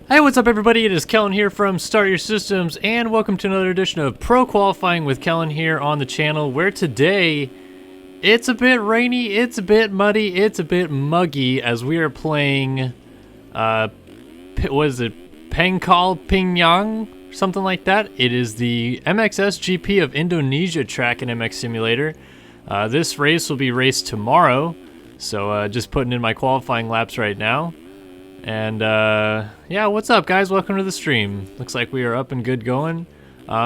Hey, what's up everybody? It is Kellen here from Start Your Systems, and welcome to another edition of Pro Qualifying with Kellen here on the channel, where today it's a bit rainy, it's a bit muddy, it's a bit muggy as we are playing, what is it, Pangkal Pingyang? Something like that. It is the MXSGP of Indonesia track in MX Simulator. This race will be raced tomorrow, so just putting in my qualifying laps right now. And yeah, what's up guys? Welcome to the stream. Looks like we are up and good going.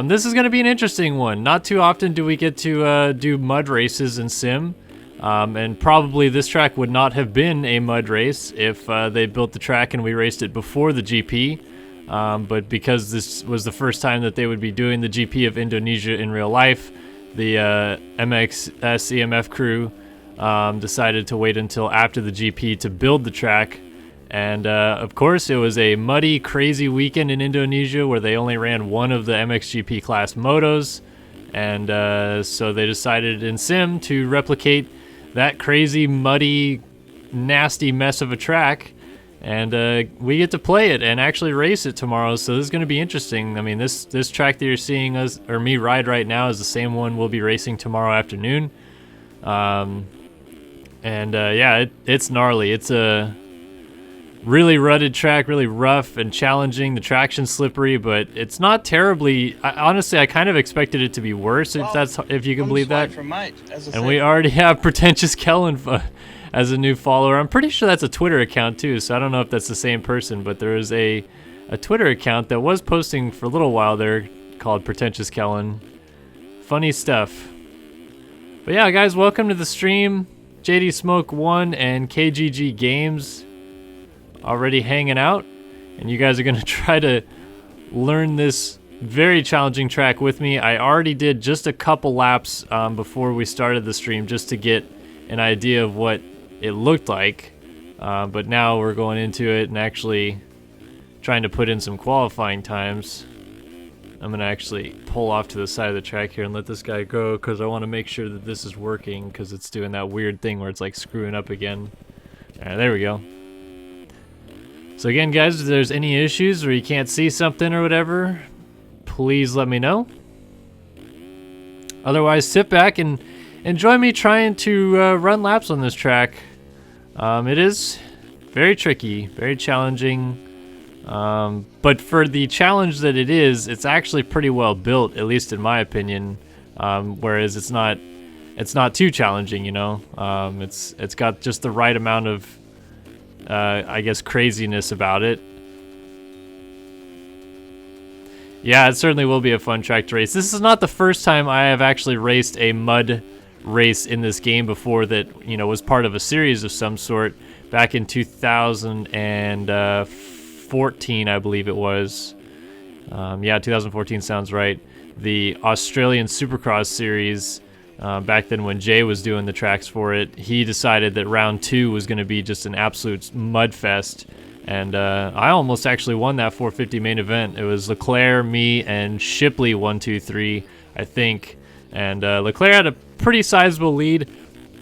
This is going to be an interesting one. Not too often do we get to do mud races in Sim. And probably this track would not have been a mud race if they built the track and we raced it before the GP. But because this was the first time that they would be doing the GP of Indonesia in real life, the MXSEMF crew decided to wait until after the GP to build the track. And of course, it was a muddy, crazy weekend in Indonesia where they only ran one of the MXGP class motos. And so they decided in Sim to replicate that crazy, muddy, nasty mess of a track. And we get to play it and actually race it tomorrow. So this is going to be interesting. I mean, this track that you're seeing us, or me ride right now, is the same one we'll be racing tomorrow afternoon. Yeah, it's gnarly. It's a really rutted track, really rough and challenging. The traction's slippery, but it's not terribly. Honestly, I kind of expected it to be worse, if you can believe that. And we already have Pretentious Kellen as a new follower. I'm pretty sure that's a Twitter account too, so I don't know if that's the same person, but there is a Twitter account that was posting for a little while there called Pretentious Kellen. Funny stuff. But yeah, guys, welcome to the stream. JD Smoke 1 and KGG Games already hanging out, and you guys are going to try to learn this very challenging track with me. I already did just a couple laps before we started the stream just to get an idea of what it looked like, but now we're going into it and actually trying to put in some qualifying times. I'm going to actually pull off to the side of the track here and let this guy go because I want to make sure that this is working, because it's doing that weird thing where it's like screwing up again. Alright, there we go. So again, guys, if there's any issues or you can't see something or whatever, please let me know. Otherwise, sit back and enjoy me trying to run laps on this track. It is very tricky, very challenging, but for the challenge that it is, it's actually pretty well built, at least in my opinion. Whereas it's not too challenging, you know. It's got just the right amount of I guess craziness about it. Yeah, it certainly will be a fun track to race. This is not the first time I have actually raced a mud race in this game before that, you know, was part of a series of some sort back in 2014, I believe it was. Yeah, 2014 sounds right. The Australian Supercross series. Back then when Jay was doing the tracks for it, he decided that round 2 was going to be just an absolute mud fest. And I almost actually won that 450 main event. It was Leclerc, me, and Shipley 1, 2, 3, I think. And Leclerc had a pretty sizable lead.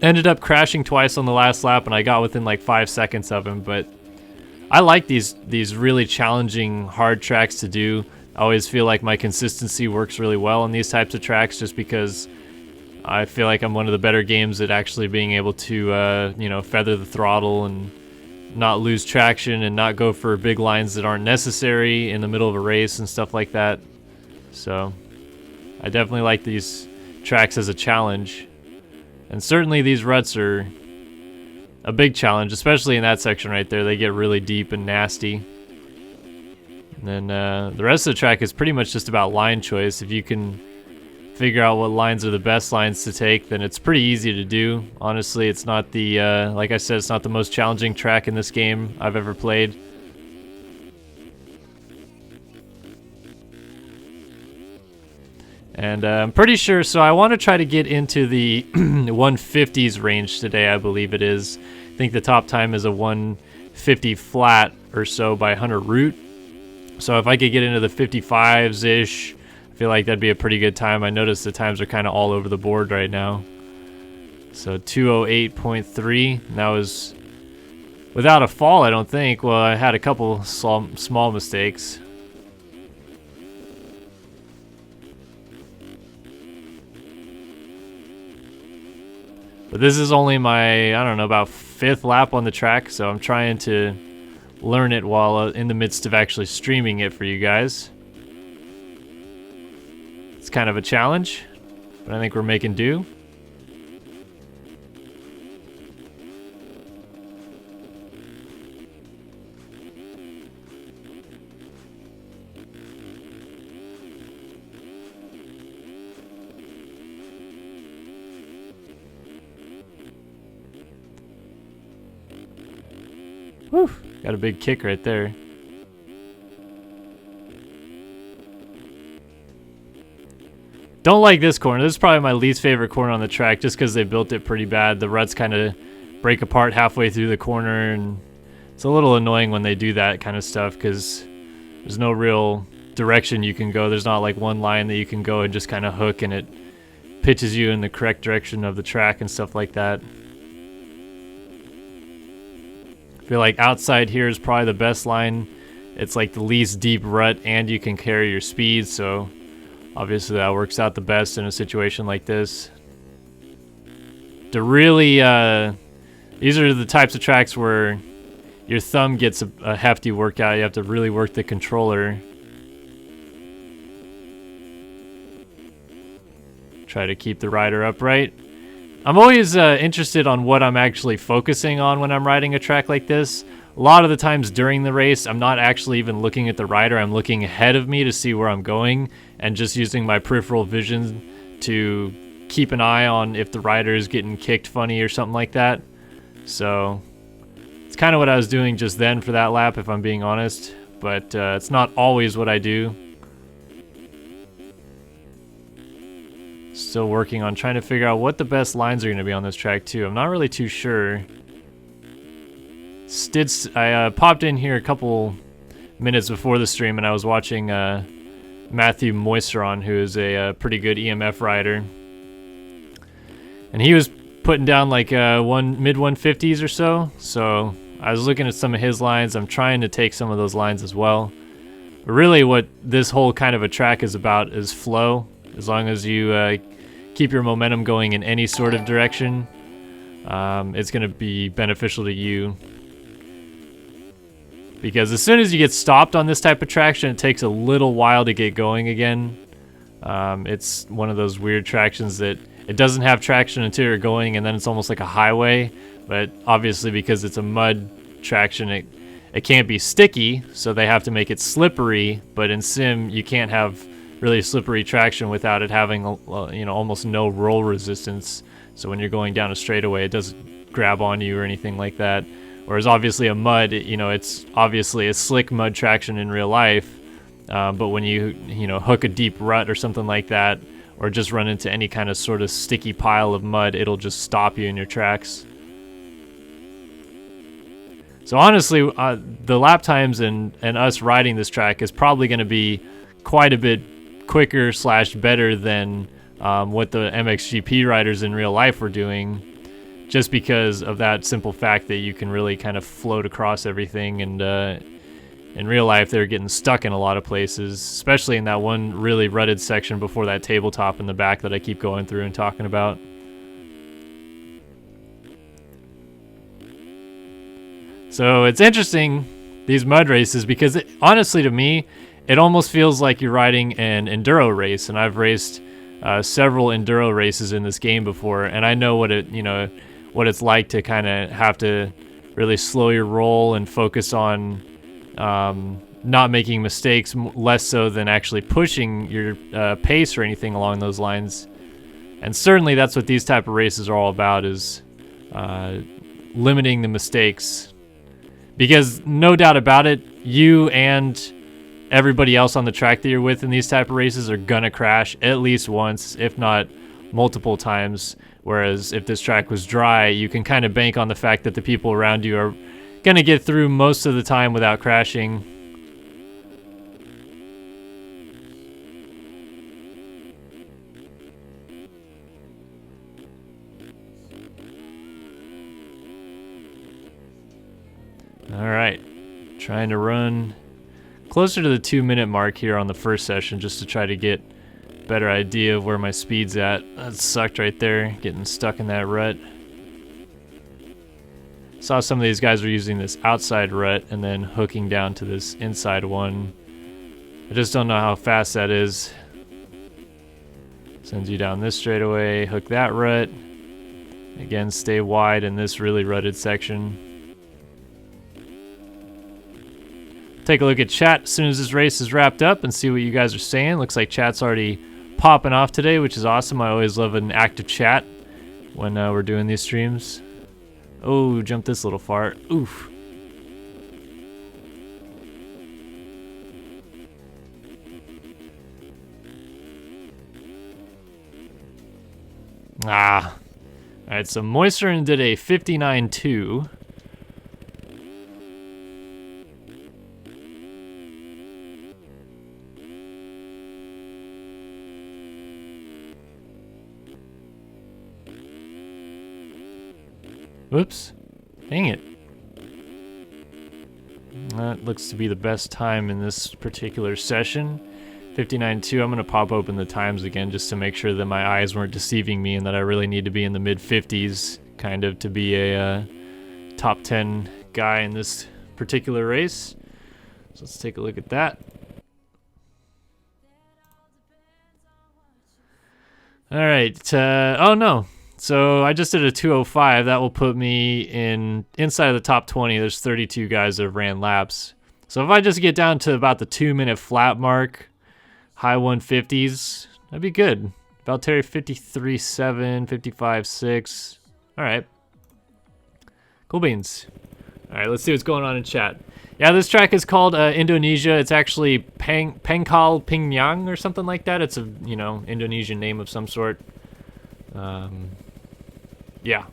Ended up crashing twice on the last lap, and I got within like 5 seconds of him. But I like these really challenging, hard tracks to do. I always feel like my consistency works really well on these types of tracks just because I feel like I'm one of the better games at actually being able to, you know, feather the throttle and not lose traction and not go for big lines that aren't necessary in the middle of a race and stuff like that. So I definitely like these tracks as a challenge. And certainly these ruts are a big challenge, especially in that section right there. They get really deep and nasty. And then the rest of the track is pretty much just about line choice. If you can figure out what lines are the best lines to take, then it's pretty easy to do. Honestly, it's not the, like I said, it's not the most challenging track in this game I've ever played. And I'm pretty sure, so I want to try to get into the 150s range today, I believe it is. I think the top time is a 150 flat or so by Hunter Root. So if I could get into the 55s-ish, I feel like that'd be a pretty good time. I noticed the times are kind of all over the board right now. So 208.3, that was without a fall, I don't think. Well, I had a couple small mistakes. But this is only my, I don't know, about 5th lap on the track, so I'm trying to learn it while in the midst of actually streaming it for you guys. It's kind of a challenge, but I think we're making do. Whew, got a big kick right there. Don't like this corner. This is probably my least favorite corner on the track just because they built it pretty bad. The ruts kind of break apart halfway through the corner, and it's a little annoying when they do that kind of stuff because there's no real direction you can go. There's not like one line that you can go and just kind of hook and it pitches you in the correct direction of the track and stuff like that. I feel like outside here is probably the best line. It's like the least deep rut and you can carry your speed, so obviously that works out the best in a situation like this. To really, these are the types of tracks where your thumb gets a hefty workout. You have to really work the controller. Try to keep the rider upright. I'm always interested on what I'm actually focusing on when I'm riding a track like this. A lot of the times during the race, I'm not actually even looking at the rider. I'm looking ahead of me to see where I'm going and just using my peripheral vision to keep an eye on if the rider is getting kicked funny or something like that. So it's kind of what I was doing just then for that lap, if I'm being honest. But it's not always what I do. Still working on trying to figure out what the best lines are going to be on this track too. I'm not really too sure. I popped in here a couple minutes before the stream and I was watching Matthew Moiseron, who is a pretty good EMF rider. And he was putting down like mid 150s or so. So I was looking at some of his lines. I'm trying to take some of those lines as well. But really what this whole kind of a track is about is flow. As long as you keep your momentum going in any sort of direction, it's going to be beneficial to you. Because as soon as you get stopped on this type of traction, it takes a little while to get going again. It's one of those weird tractions that it doesn't have traction until you're going, and then it's almost like a highway. But obviously because it's a mud traction, it can't be sticky, so they have to make it slippery. But in Sim, you can't have really slippery traction without it having almost no roll resistance. So when you're going down a straightaway, it doesn't grab on you or anything like that. Whereas obviously a mud, it's obviously a slick mud traction in real life. But when you hook a deep rut or something like that, or just run into any kind of sort of sticky pile of mud, it'll just stop you in your tracks. So honestly, the lap times and us riding this track is probably going to be quite a bit quicker / better than what the MXGP riders in real life were doing, just because of that simple fact that you can really kind of float across everything. And in real life, they're getting stuck in a lot of places, especially in that one really rutted section before that tabletop in the back that I keep going through and talking about. So it's interesting, these mud races, because honestly to me, it almost feels like you're riding an enduro race. And I've raced several enduro races in this game before, and I know what it's like to kind of have to really slow your roll and focus on not making mistakes, less so than actually pushing your pace or anything along those lines. And certainly that's what these type of races are all about, is limiting the mistakes. Because no doubt about it, you and everybody else on the track that you're with in these type of races are gonna crash at least once, if not multiple times. Whereas if this track was dry, you can kind of bank on the fact that the people around you are gonna get through most of the time without crashing. Trying to run closer to the 2-minute mark here on the first session just to try to get a better idea of where my speed's at. That sucked right there, getting stuck in that rut. Saw some of these guys were using this outside rut and then hooking down to this inside one. I just don't know how fast that is. Sends you down this straightaway, hook that rut. Again, stay wide in this really rutted section. Take a look at chat as soon as this race is wrapped up and see what you guys are saying. Looks like chat's already popping off today, which is awesome. I always love an active chat when we're doing these streams. Oh, jumped this little far. Oof. Ah. Alright, so Moisterin did a 59.2. Whoops. Dang it. That looks to be the best time in this particular session. 59.2. I'm going to pop open the times again just to make sure that my eyes weren't deceiving me and that I really need to be in the mid-50s kind of to be a top 10 guy in this particular race. So let's take a look at that. All right. Oh, no. So I just did a 2:05. That will put me inside of the top 20. There's 32 guys that have ran laps. So if I just get down to about the 2-minute flat mark, high 150s, that'd be good. Valtteri 53.7, 55.6. All right. Cool beans. All right, let's see what's going on in chat. Yeah, this track is called Indonesia. It's actually Pangkal Pinang or something like that. It's a, Indonesian name of some sort. Yeah,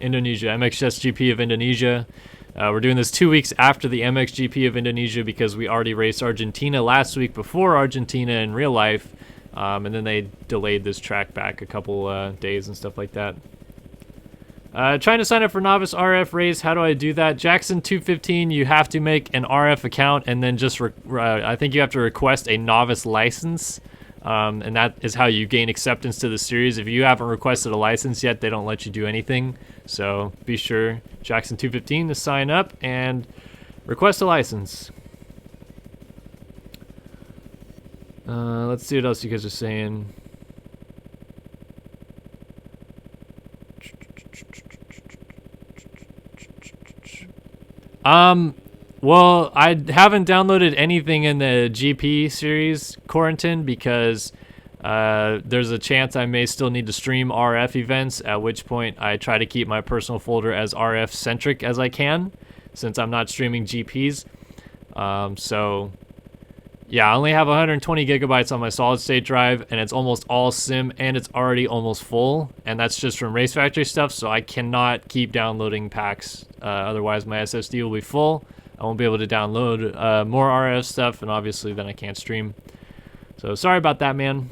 Indonesia, MXSGP of Indonesia. We're doing this 2 weeks after the MXGP of Indonesia because we already raced Argentina last week before Argentina in real life, and then they delayed this track back a couple days and stuff like that. Trying to sign up for Novice RF race. How do I do that? Jackson 215, you have to make an RF account and then just, I think you have to request a Novice license. And that is how you gain acceptance to the series. If you haven't requested a license yet, they don't let you do anything. So be sure, Jackson 215, to sign up and request a license. Let's see what else you guys are saying. Well, I haven't downloaded anything in the GP series, Quarantine, because there's a chance I may still need to stream RF events, at which point I try to keep my personal folder as RF-centric as I can, since I'm not streaming GPs. So, yeah, I only have 120 gigabytes on my solid-state drive, and it's almost all sim, and it's already almost full, and that's just from Race Factory stuff, so I cannot keep downloading packs, otherwise my SSD will be full. I won't be able to download more RF stuff, and obviously then I can't stream. So sorry about that, man.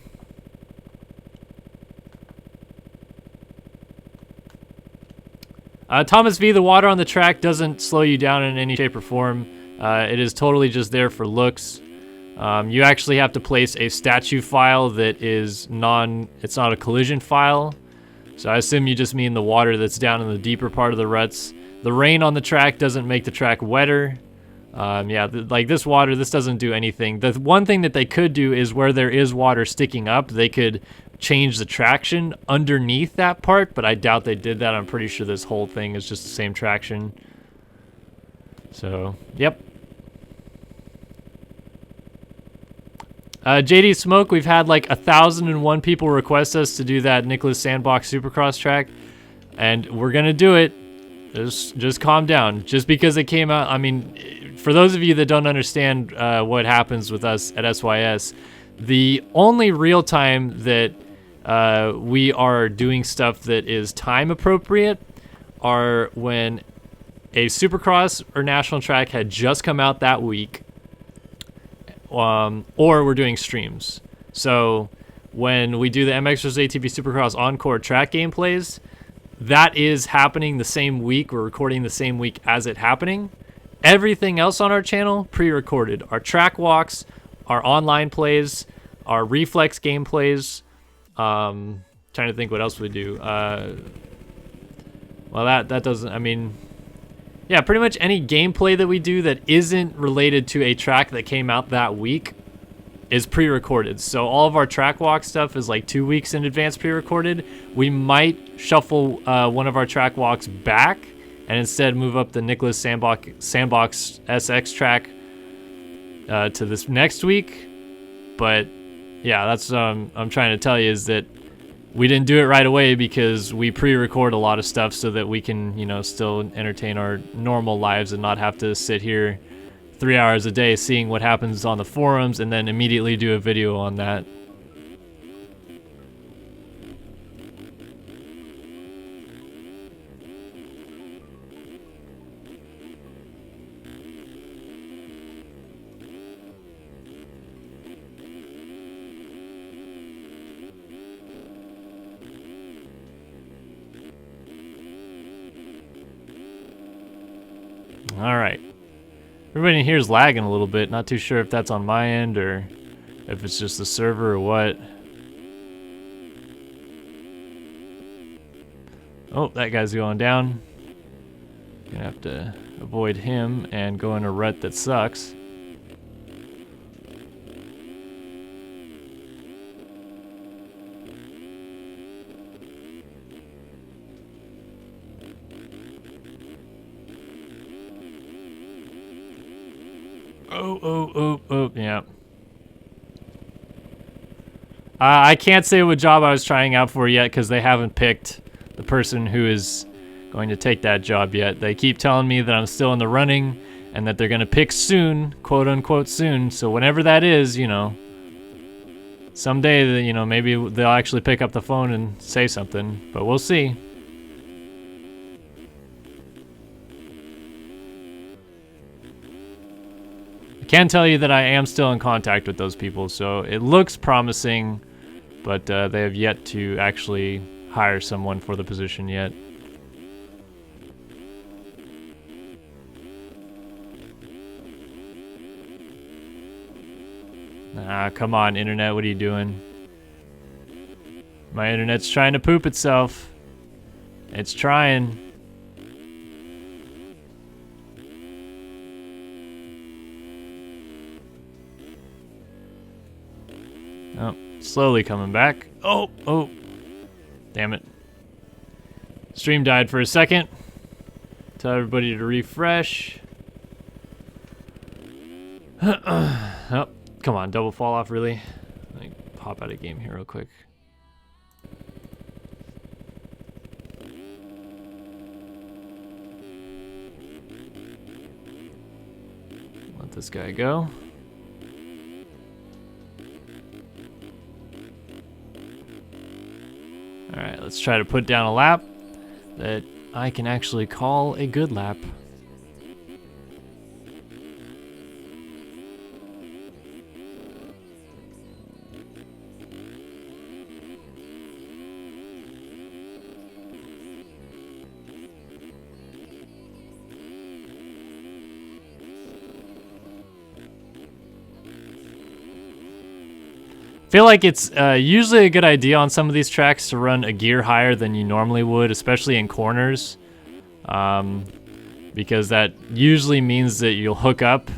Thomas V, the water on the track doesn't slow you down in any shape or form. It is totally just there for looks. You actually have to place a statue file that is it's not a collision file. So I assume you just mean the water that's down in the deeper part of the ruts. The rain on the track doesn't make the track wetter. Yeah, like this water, this doesn't do anything. The one thing that they could do is where there is water sticking up, they could change the traction underneath that part, but I doubt they did that. I'm pretty sure this whole thing is just the same traction. So, yep. JD Smoke, we've had like 1,001 people request us to do that Nicholas Sandbox Supercross track, and we're gonna do it. Just calm down. Just because it came out, I mean, for those of you that don't understand what happens with us at SYS, the only real time that we are doing stuff that is time appropriate are when a Supercross or National track had just come out that week, or we're doing streams. So when we do the MX vs ATV Supercross Encore track gameplays, that is happening the same week. We're recording the same week as it happening. Everything else on our channel, pre-recorded. Our track walks, our online plays, our reflex gameplays. Trying to think what else we do. Well, that doesn't, I mean, yeah, pretty much any gameplay that we do that isn't related to a track that came out that week is pre-recorded. So all of our track walk stuff is like 2 weeks in advance pre-recorded. We might shuffle one of our track walks back and instead move up the Nicholas Sandbox SX track to this next week. But yeah, that's I'm trying to tell you is that we didn't do it right away because we pre-record a lot of stuff so that we can, you know, still entertain our normal lives and not have to sit here 3 hours a day seeing what happens on the forums and then immediately do a video on that. All right. Everybody in here is lagging a little bit. Not too sure if that's on my end or if it's just the server or what. Oh, that guy's going down. Gonna have to avoid him and go in a rut that sucks. Oh, yeah. I can't say what job I was trying out for yet because they haven't picked the person who is going to take that job yet. They keep telling me that I'm still in the running and that they're going to pick soon, quote unquote soon. So whenever that is, you know, someday, you know, maybe they'll actually pick up the phone and say something, but we'll see. Can tell you that I am still in contact with those people, so it looks promising, but they have yet to actually hire someone for the position yet. Ah, come on, internet, what are you doing? My internet's trying to poop itself. It's trying. Oh, slowly coming back. Oh. Damn it. Stream died for a second. Tell everybody to refresh. Oh, come on, double fall off, really? Let me pop out of game here real quick. Let this guy go. Alright, let's try to put down a lap that I can actually call a good lap. I feel like it's usually a good idea on some of these tracks to run a gear higher than you normally would, especially in corners, because that usually means that you'll hook up.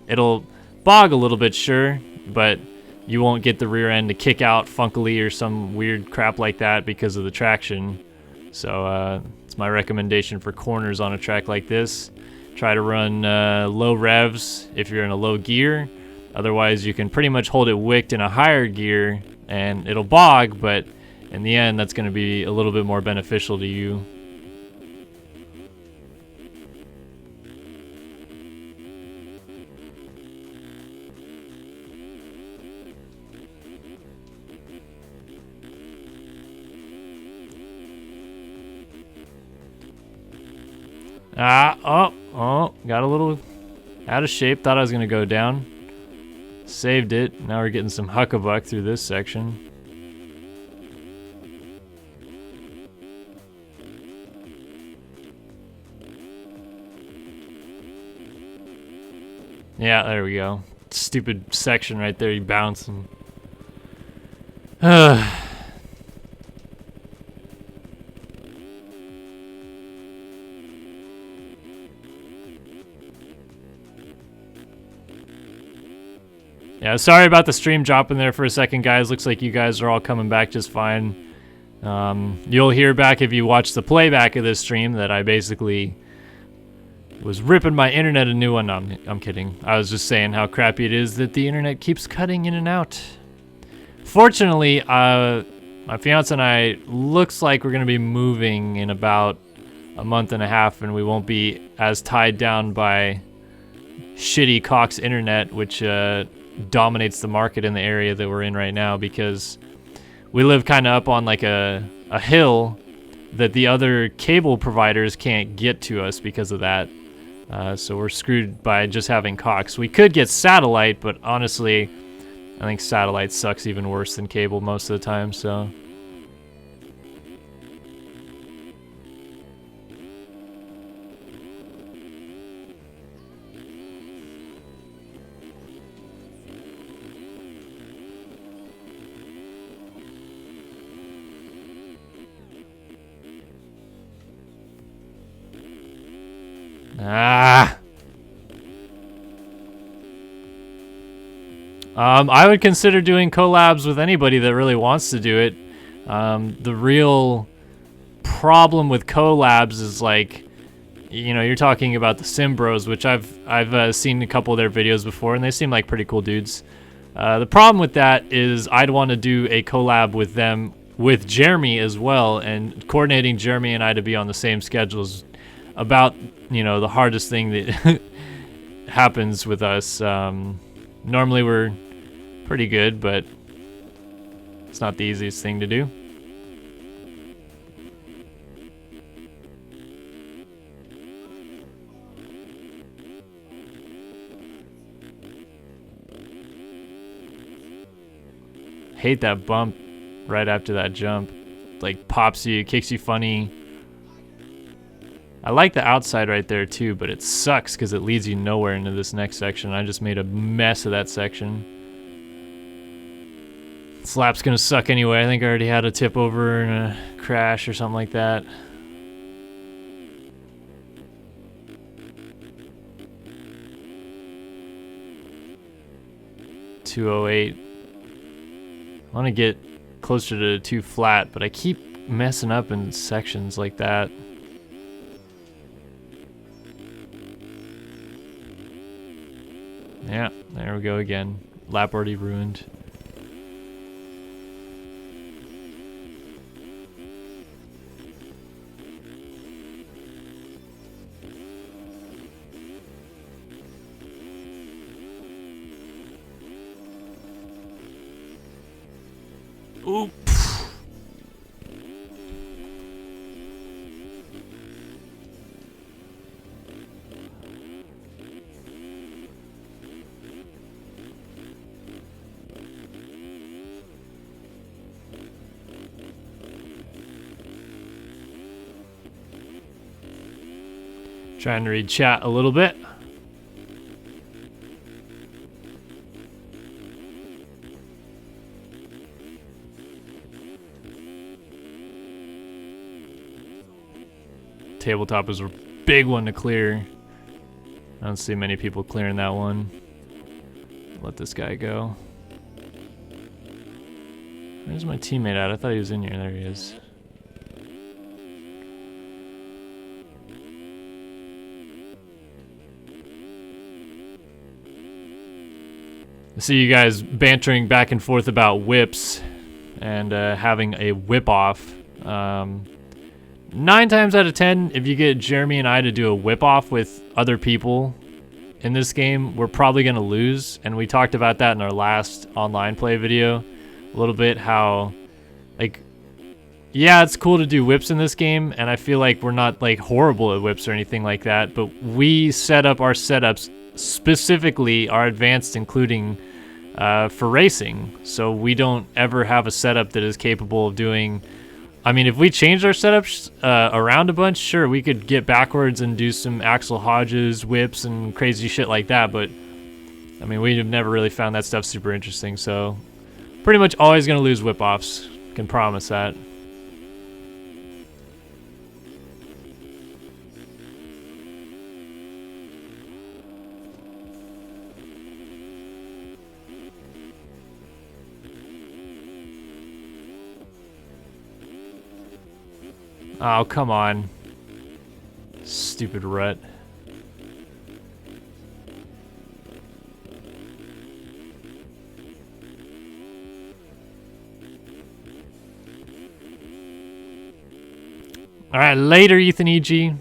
It'll bog a little bit, sure, but you won't get the rear end to kick out funkily or some weird crap like that because of the traction. So it's my recommendation for corners on a track like this. Try to run low revs if you're in a low gear. Otherwise, you can pretty much hold it wicked in a higher gear and it'll bog, but in the end, that's going to be a little bit more beneficial to you. Oh, got a little out of shape. Thought I was going to go down. Saved it. Now we're getting some huckabuck through this section. Yeah, there we go. Stupid section right there, you bouncing. Yeah, sorry about the stream dropping there for a second, guys. Looks like you guys are all coming back just fine. You'll hear back if you watch the playback of this stream that I basically was ripping my internet a new one. No, I'm kidding. I was just saying how crappy it is that the internet keeps cutting in and out. Fortunately, my fiance and I looks like we're going to be moving in about a month and a half, and we won't be as tied down by shitty Cox internet, which dominates the market in the area that we're in right now, because we live kind of up on like a hill that the other cable providers can't get to us because of that. So we're screwed by just having Cox. We could get satellite, but honestly, I think satellite sucks even worse than cable most of the time, so. I would consider doing collabs with anybody that really wants to do it. The real problem with collabs is, like, you know, you're talking about the Sim Bros, which I've seen a couple of their videos before, and they seem like pretty cool dudes. The problem with that is I'd want to do a collab with them with Jeremy as well, and coordinating Jeremy and I to be on the same schedules about, you know, the hardest thing that happens with us. Normally we're pretty good, but it's not the easiest thing to do. Hate that bump right after that jump. Like, pops you, kicks you funny. I like the outside right there too, but it sucks because it leads you nowhere into this next section. I just made a mess of that section. This lap's gonna suck anyway. I think I already had a tip over and a crash or something like that. .208. I want to get closer to 2 flat, but I keep messing up in sections like that. Yeah, there we go again. Lap already ruined. Oop. Trying to read chat a little bit. Tabletop is a big one to clear. I don't see many people clearing that one. Let this guy go. Where's my teammate at? I thought he was in here. There he is. I see you guys bantering back and forth about whips and having a whip off. 9 times out of 10, if you get Jeremy and I to do a whip off with other people in this game, we're probably going to lose. And we talked about that in our last online play video a little bit, how, like, yeah, it's cool to do whips in this game, and I feel like we're not, like, horrible at whips or anything like that, but we set up our setups, specifically our advanced including for racing, so we don't ever have a setup that is capable of doing. I mean, if we changed our setups around a bunch, sure, we could get backwards and do some Axel Hodges whips and crazy shit like that, but I mean, we've never really found that stuff super interesting, so pretty much always going to lose whip-offs. Can promise that. Oh, come on. Stupid rut. Alright, later, Ethan E.G.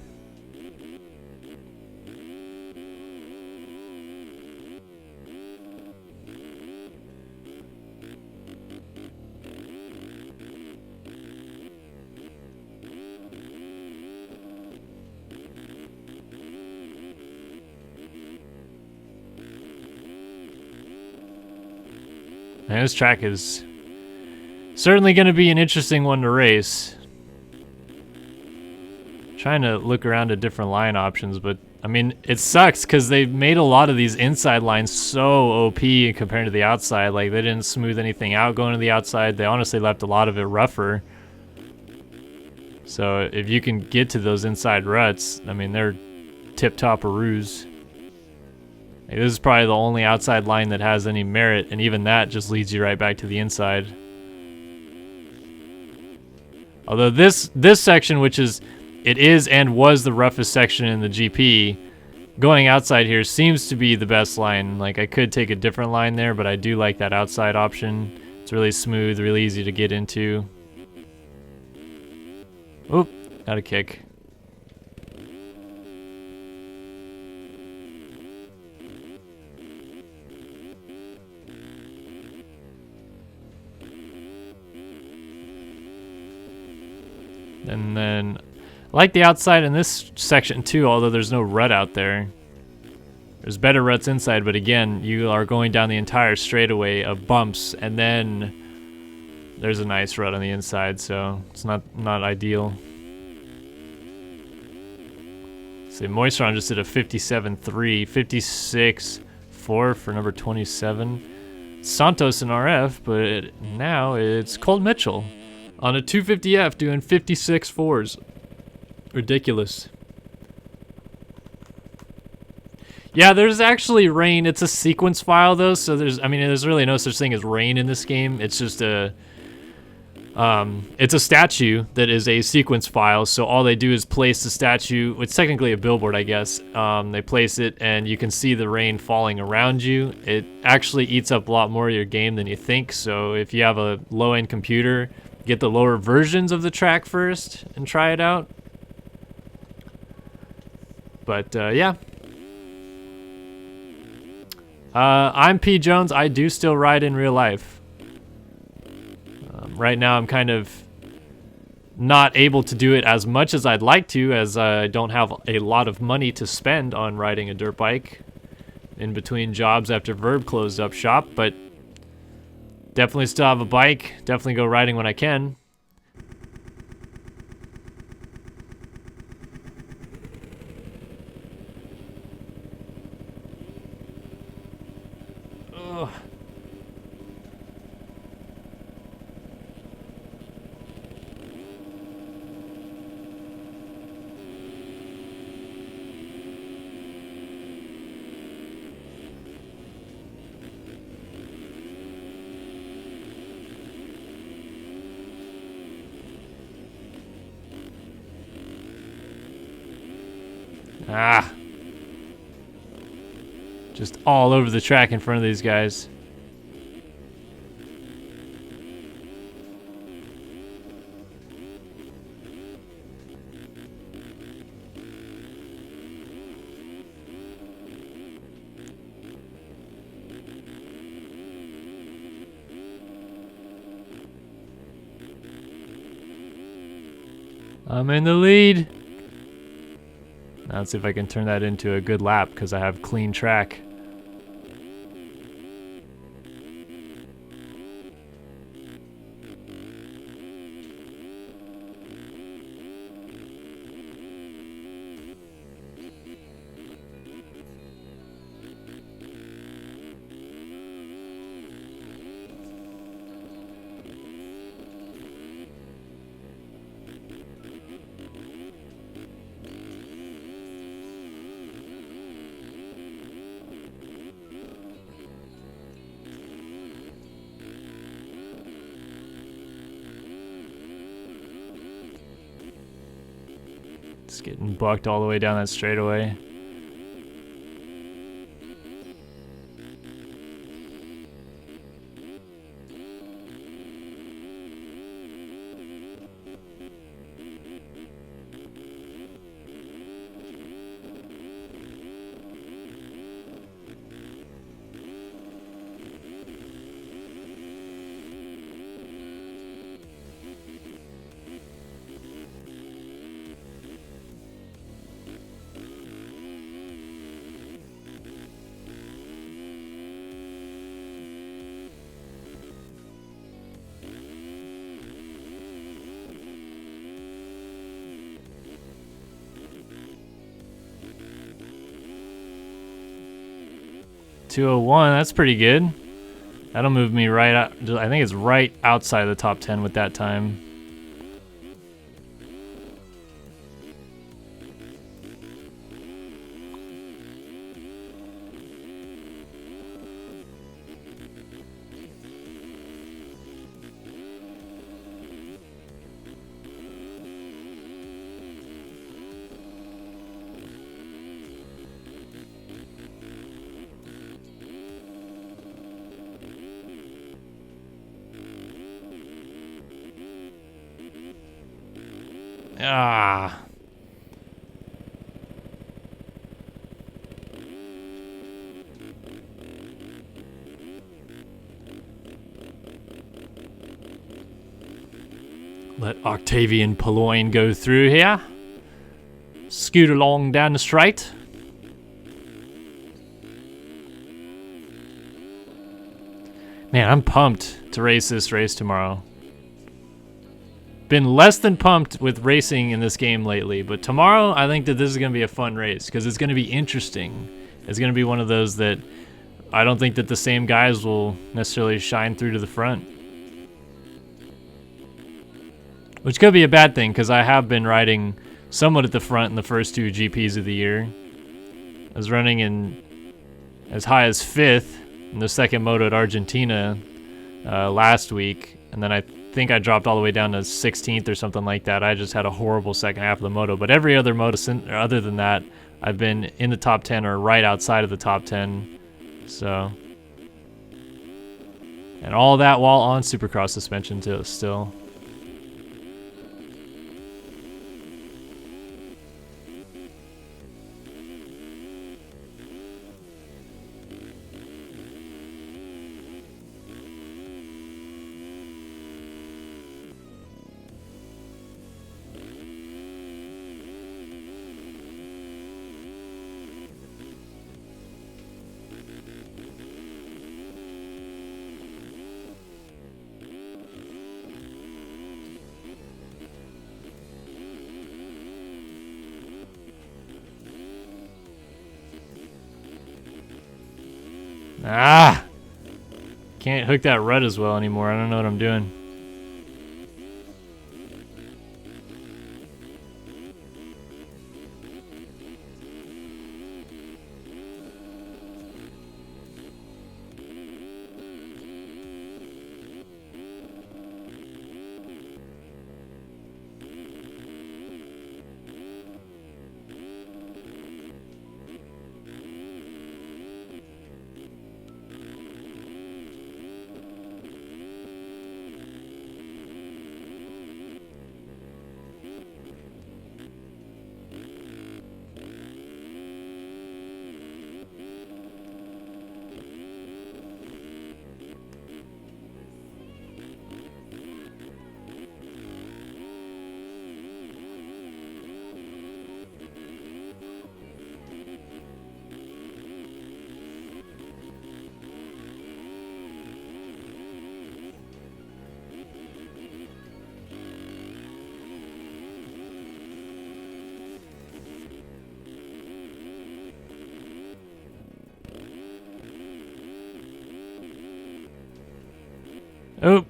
And this track is certainly going to be an interesting one to race. Trying to look around at different line options, but I mean, it sucks because they made a lot of these inside lines so OP compared to the outside. Like, they didn't smooth anything out going to the outside. They honestly left a lot of it rougher. So if you can get to those inside ruts, I mean, they're tip-top-a-roos. Like, this is probably the only outside line that has any merit, and even that just leads you right back to the inside. Although this section, which is... It is and was the roughest section in the GP. Going outside here seems to be the best line. Like, I could take a different line there, but I do like that outside option. It's really smooth, really easy to get into. Oop, got a kick. And then... I like the outside in this section too, although there's no rut out there. There's better ruts inside, but again, you are going down the entire straightaway of bumps, and then there's a nice rut on the inside, so it's not ideal. See, Moistron just did a 57.3, 56.4 for number 27. Santos in RF, but now it's Colt Mitchell on a 250F doing 56.4s. Ridiculous. Yeah, there's actually rain. It's a sequence file though, so there's really no such thing as rain in this game. It's just it's a statue that is a sequence file, so all they do is place the statue. It's technically a billboard, I guess. They place it and you can see the rain falling around you. It actually eats up a lot more of your game than you think, so if you have a low-end computer, get the lower versions of the track first and try it out. But, yeah. I'm P. Jones. I do still ride in real life. Right now, I'm kind of not able to do it as much as I'd like to, as I don't have a lot of money to spend on riding a dirt bike in between jobs after Verb closed up shop, but definitely still have a bike. Definitely go riding when I can. Just all over the track in front of these guys. I'm in the lead. Now let's see if I can turn that into a good lap because I have clean track. Just getting bucked all the way down that straightaway. .201, that's pretty good. That'll move me right out. I think it's right outside the top 10 with that time. Ah. Let Octavian Poloin go through here. Scoot along down the straight. Man, I'm pumped to race this race tomorrow. Been less than pumped with racing in this game lately, but tomorrow I think that this is going to be a fun race because it's going to be interesting. It's going to be one of those that I don't think that the same guys will necessarily shine through to the front. Which could be a bad thing because I have been riding somewhat at the front in the first two GPs of the year. I was running in as high as 5th in the second moto at Argentina last week, and then I think I dropped all the way down to 16th or something like that. I just had a horrible second half of the moto, but every other moto other than that, I've been in the top 10 or right outside of the top 10. So, and all that while on Supercross suspension too, still. Ah! Can't hook that rut as well anymore. I don't know what I'm doing. Oh.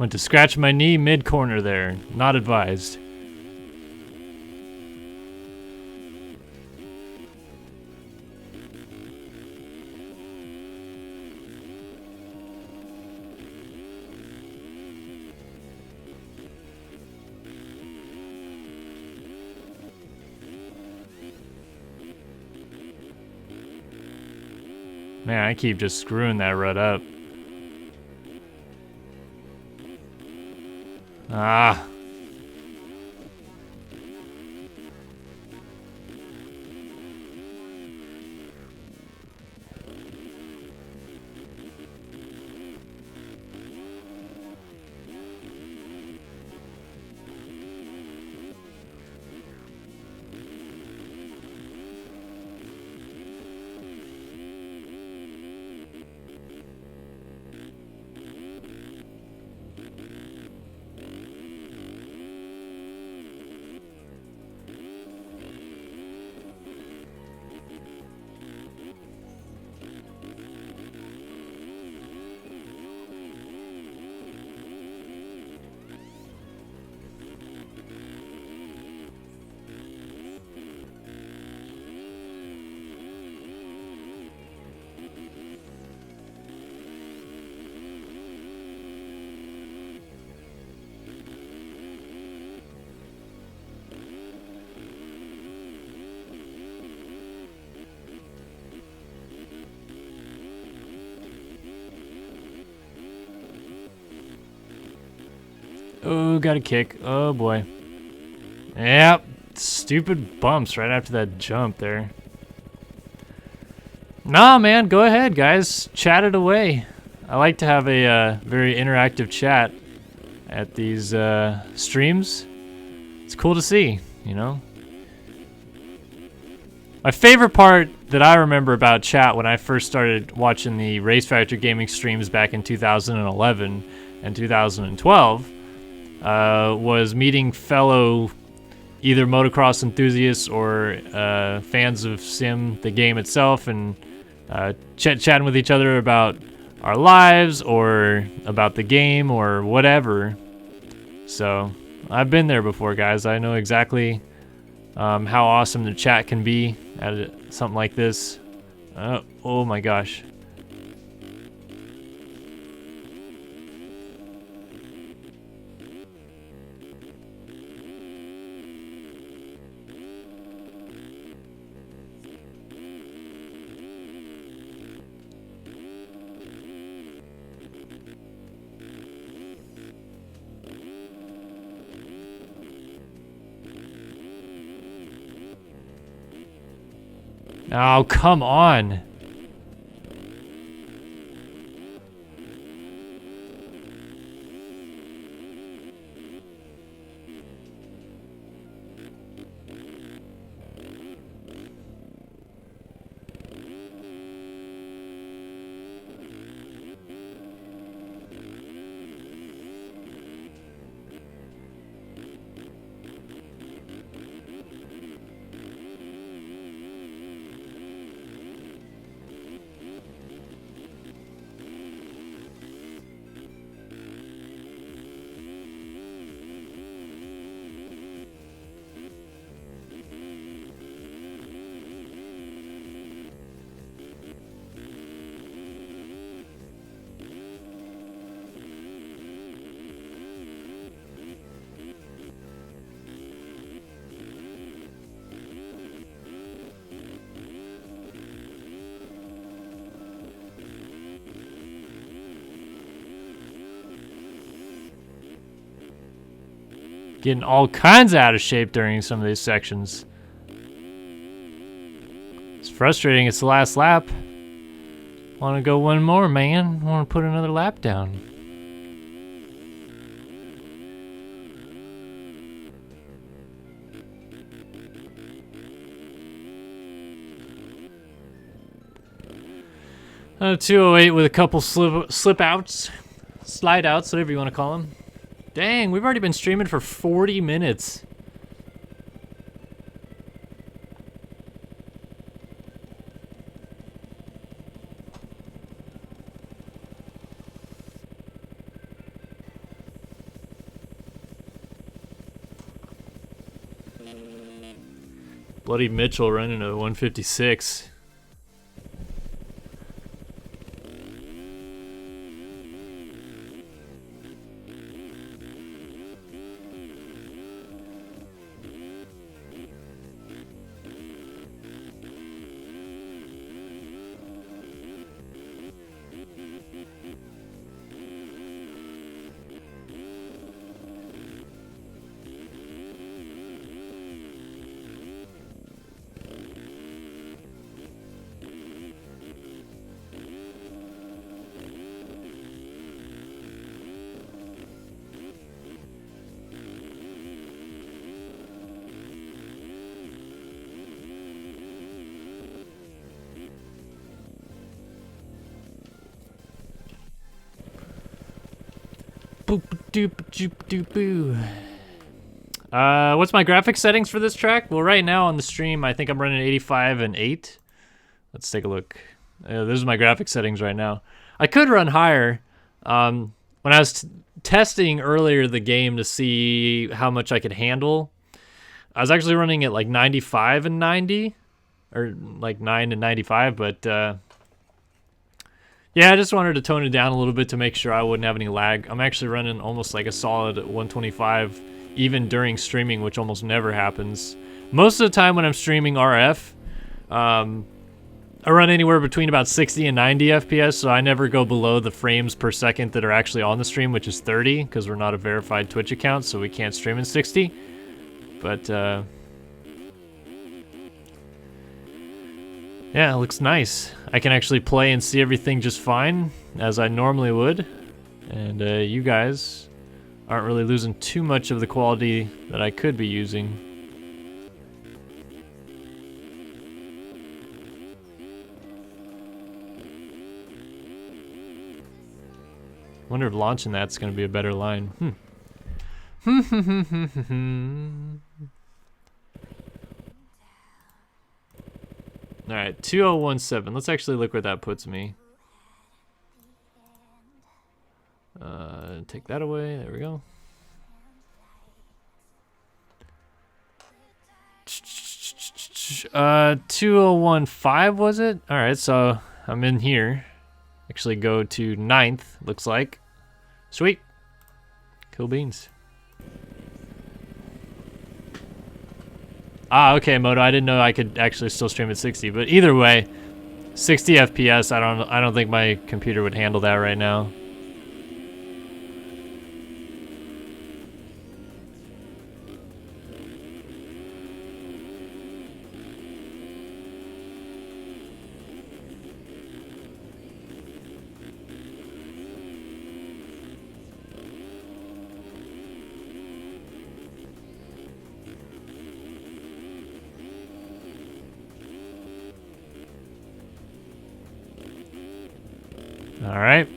Went to scratch my knee mid-corner there. Not advised. Man, I keep just screwing that rut up. Ah. Oh, got a kick. Oh boy. Yep. Stupid bumps right after that jump there. Nah, man, go ahead, guys. Chat it away. I like to have a very interactive chat at these streams. It's cool to see, you know? My favorite part that I remember about chat when I first started watching the Race Factor Gaming streams back in 2011 and 2012 was meeting fellow either motocross enthusiasts or fans of Sim, the game itself, and chatting with each other about our lives or about the game or whatever. So I've been there before, guys. I know exactly how awesome the chat can be at something like this. Oh my gosh. Oh, come on. Getting all kinds out of shape during some of these sections. It's frustrating. It's the last lap. Want to go one more, man. Want to put another lap down. Uh, 208 with a couple slip outs, slide outs, whatever you want to call them. Dang, we've already been streaming for 40 minutes. Bloody Mitchell running a 156. What's my graphics settings for this track? Well, right now on the stream, I think I'm running 85 and 8. Let's take a look. This is my graphics settings right now. I could run higher. When I was testing earlier the game to see how much I could handle, I was actually running at like 95 and 90, or like 9 and 95, but yeah, I just wanted to tone it down a little bit to make sure I wouldn't have any lag. I'm actually running almost like a solid 125 even during streaming, which almost never happens. Most of the time when I'm streaming RF, I run anywhere between about 60 and 90 FPS, so I never go below the frames per second that are actually on the stream, which is 30, because we're not a verified Twitch account, so we can't stream in 60. But, yeah, it looks nice. I can actually play and see everything just fine, as I normally would. And you guys aren't really losing too much of the quality that I could be using. Wonder if launching that's going to be a better line. Alright, 2017. Let's actually look where that puts me. Take that away. There we go. Uh, 2015 was it? Alright, so I'm in here. Actually go to 9th, looks like. Sweet. Cool beans. Ah, okay, Moto. I didn't know I could actually still stream at 60, but either way, 60 FPS. I don't think my computer would handle that right now. All right.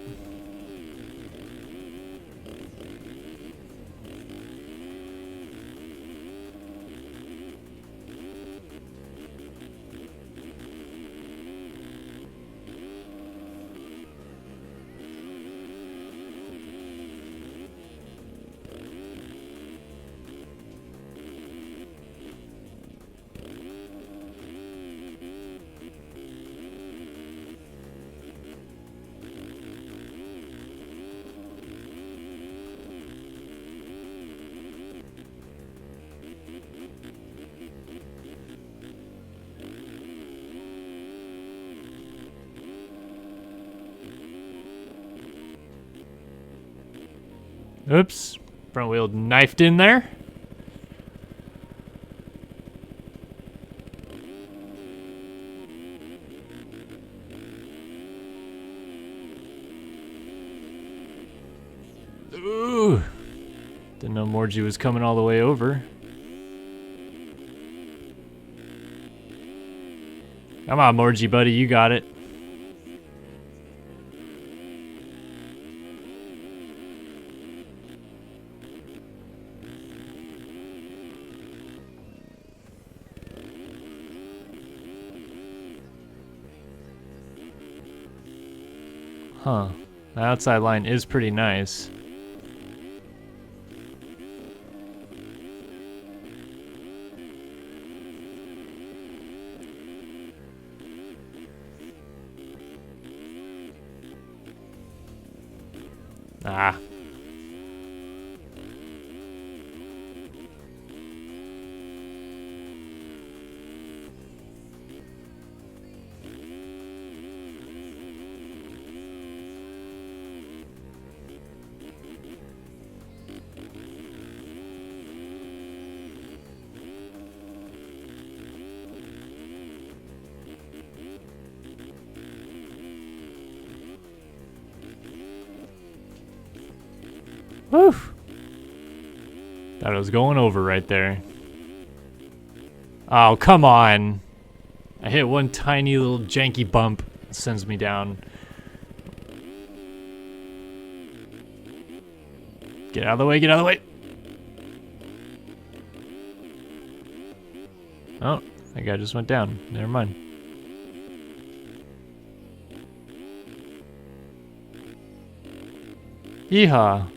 Oops, front wheel knifed in there. Ooh, didn't know Morgie was coming all the way over. Come on, Morgie, buddy, you got it. Huh. The outside line is pretty nice. Ah. Whew. Thought it was going over right there. Oh, come on. I hit one tiny little janky bump. It sends me down. Get out of the way, get out of the way. Oh, that guy just went down. Never mind. Yeehaw.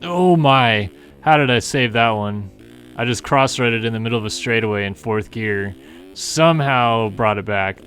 Oh my. How did I save that one? I just cross-threaded in the middle of a straightaway in 4th gear. Somehow brought it back.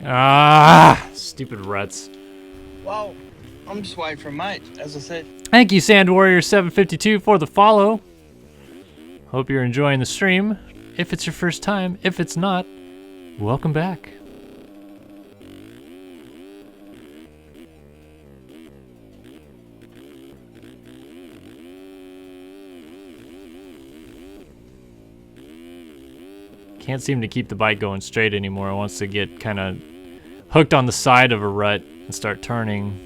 Ah, stupid ruts. Well, I'm just waiting for a mate, as I said. Thank you, Sand Warrior 752 for the follow. Hope you're enjoying the stream. If it's your first time, if it's not, welcome back. Can't seem to keep the bike going straight anymore. It wants to get kind of hooked on the side of a rut and start turning.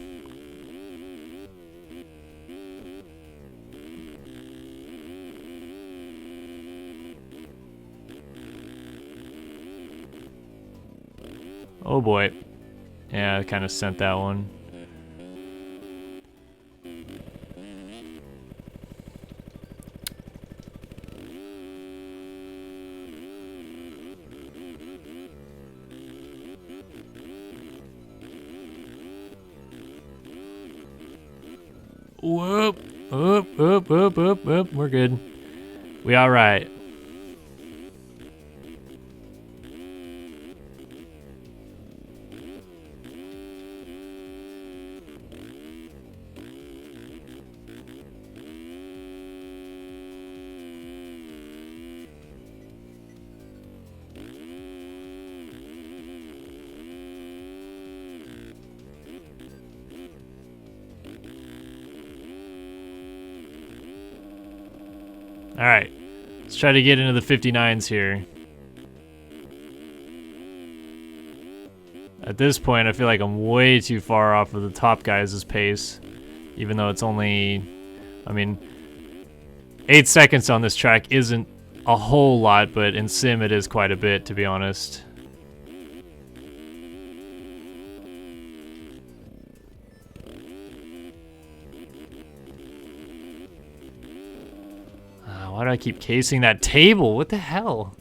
Oh boy. Yeah, I kind of sent that one. Whoop, whoop, whoop, whoop, whoop, whoop. We're good. We all right. All right, let's try to get into the 59s here. At this point, I feel like I'm way too far off of the top guys' pace. Even though it's only, I mean, 8 seconds on this track isn't a whole lot, but in sim it is quite a bit, to be honest. Why do I keep casing that table? What the hell?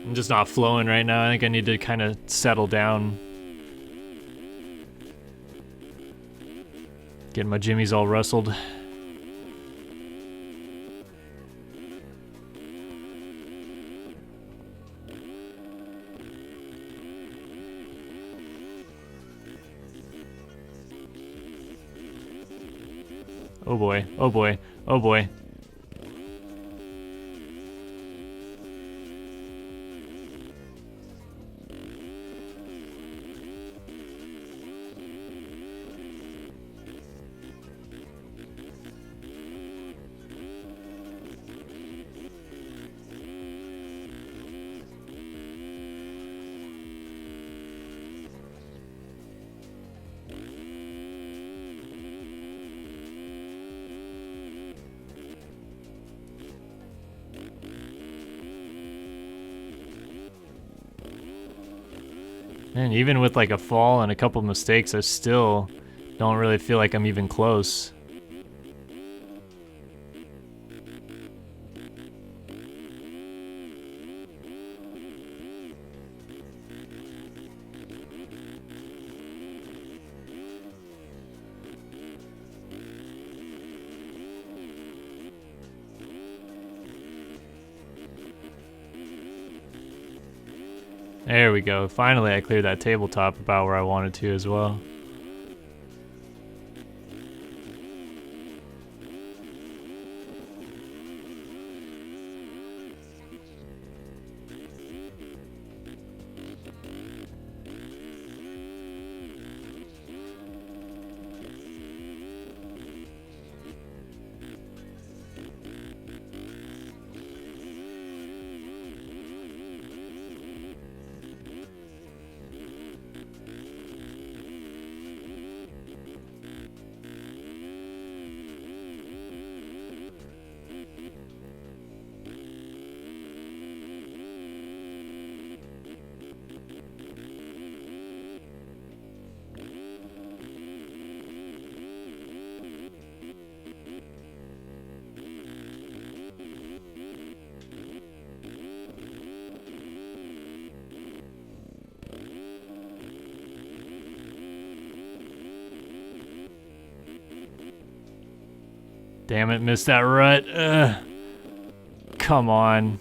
I'm just not flowing right now. I think I need to kind of settle down. Getting my jimmies all rustled. Oh boy, oh boy, oh boy. And even with like a fall and a couple mistakes, I still don't really feel like I'm even close. There we go. Finally, I cleared that tabletop about where I wanted to as well. Damn it, missed that rut. Ugh. Come on.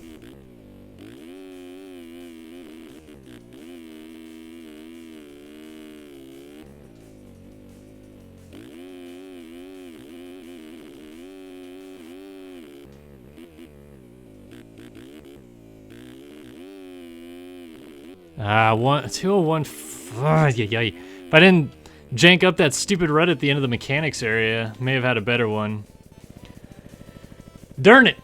Ah, 201. Yay. If I didn't jank up that stupid rut at the end of the mechanics area, may have had a better one. Darn it!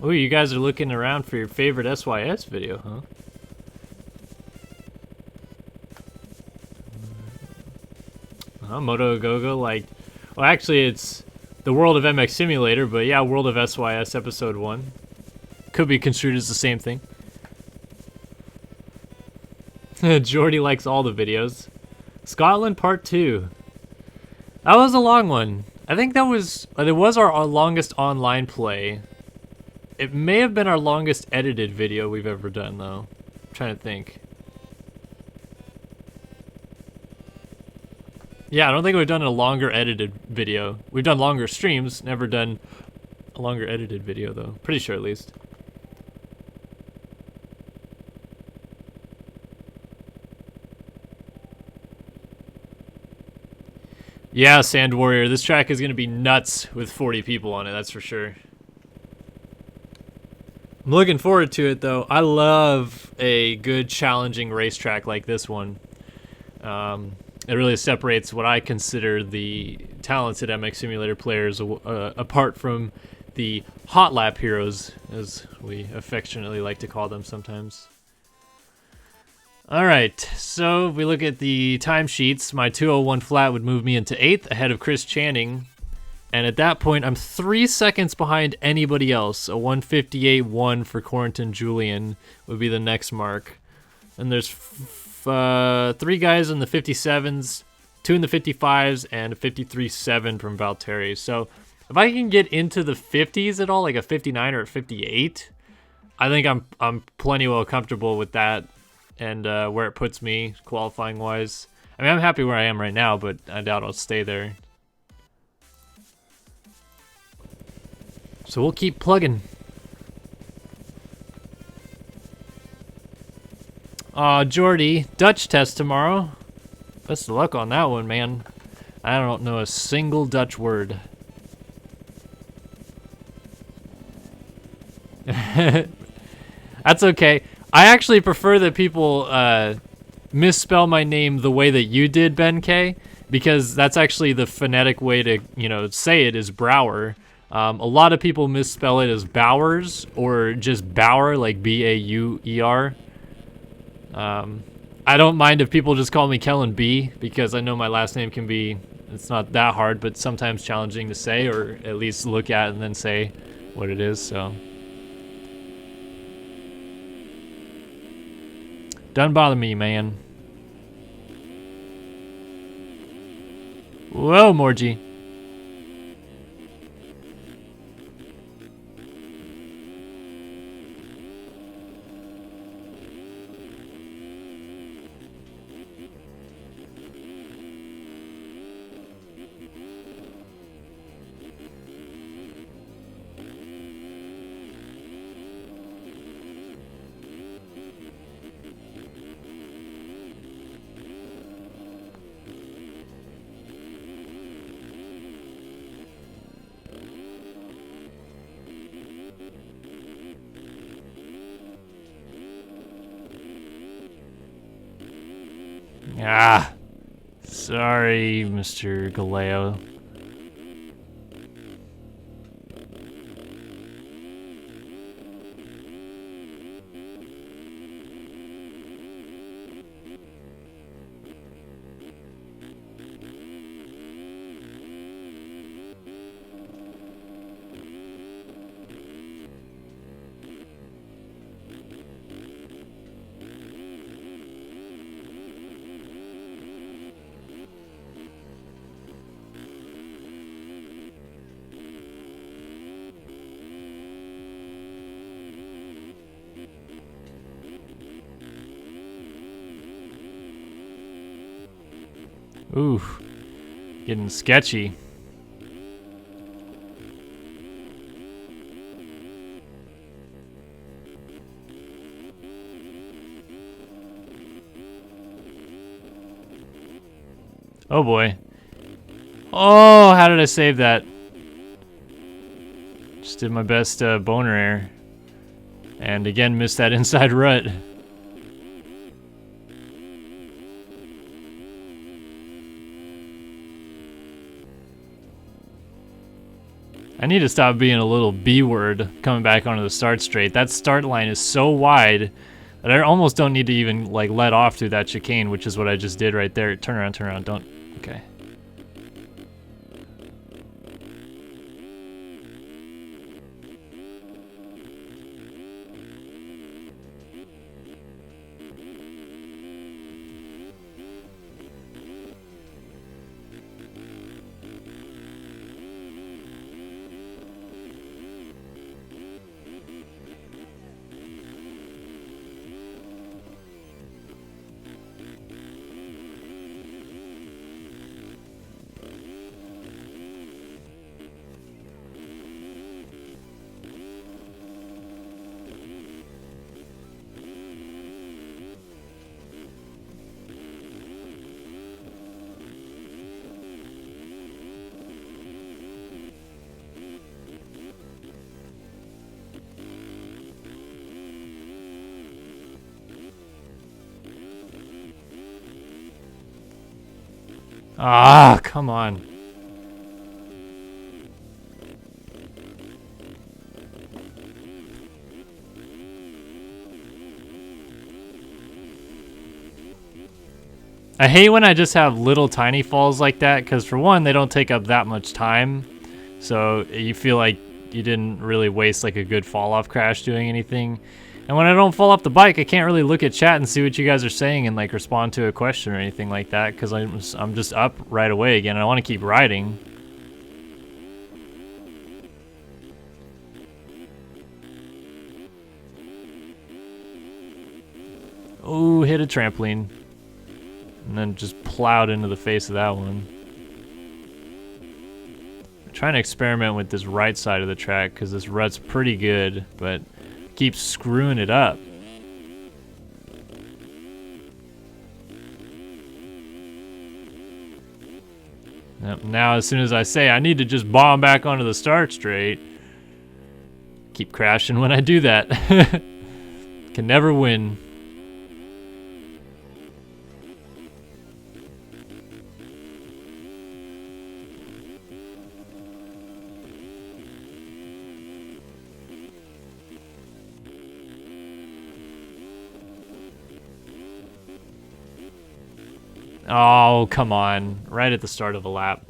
Oh, you guys are looking around for your favorite SYS video, huh? Moto Gogo, like, well, actually, it's the World of MX Simulator, but yeah, World of SYS Episode 1. Could be construed as the same thing. Jordy likes all the videos. Scotland Part 2. That was a long one. I think that was, it was our longest online play. It may have been our longest edited video we've ever done, though. I'm trying to think. Yeah, I don't think we've done a longer edited video. We've done longer streams, never done a longer edited video, though. Pretty sure, at least. Yeah, Sand Warrior, this track is going to be nuts with 40 people on it, that's for sure. I'm looking forward to it, though. I love a good, challenging racetrack like this one. It really separates what I consider the talented MX Simulator players apart from the hot lap heroes, as we affectionately like to call them sometimes. Alright, so if we look at the timesheets, my 201 flat would move me into 8th ahead of Chris Channing. And at that point, I'm 3 seconds behind anybody else. A 158.1 for Corentin Julian would be the next mark. And there's 3 guys in the 57s, 2 in the 55s, and a 53.7 from Valtteri. So if I can get into the 50s at all, like a 59 or a 58, I think I'm plenty well comfortable with that and where it puts me qualifying wise. I mean, I'm happy where I am right now, but I doubt I'll stay there. So we'll keep plugging. Jordy, Dutch test tomorrow. Best of luck on that one, man. I don't know a single Dutch word. That's okay. I actually prefer that people misspell my name the way that you did, Ben K, because that's actually the phonetic way to, you know, say it is Brower. A lot of people misspell it as Bowers or just Bauer, like B-A-U-E-R. I don't mind if people just call me Kellen B, because I know my last name can be, it's not that hard, but sometimes challenging to say, or at least look at and then say what it is, so. Doesn't bother me, man. Whoa, Morgie. Ah, sorry, Mr. Galeo. Ooh, getting sketchy. Oh boy. Oh, how did I save that? Just did my best boner air. And again, missed that inside rut. I need to stop being a little B-word coming back onto the start straight. That start line is so wide that I almost don't need to even like let off through that chicane, which is what I just did right there. Turn around, don't. Okay. Ah, come on. I hate when I just have little tiny falls like that, because for one, they don't take up that much time. So you feel like you didn't really waste like a good fall off crash doing anything. And when I don't fall off the bike, I can't really look at chat and see what you guys are saying and like respond to a question or anything like that, because I'm just up right away again. And I want to keep riding. Oh, hit a trampoline. And then just plowed into the face of that one. I'm trying to experiment with this right side of the track because this rut's pretty good, but keeps screwing it up. Yep, now as soon as I say I need to just bomb back onto the start straight, keep crashing when I do that. Can never win. Oh, come on. Right at the start of a lap.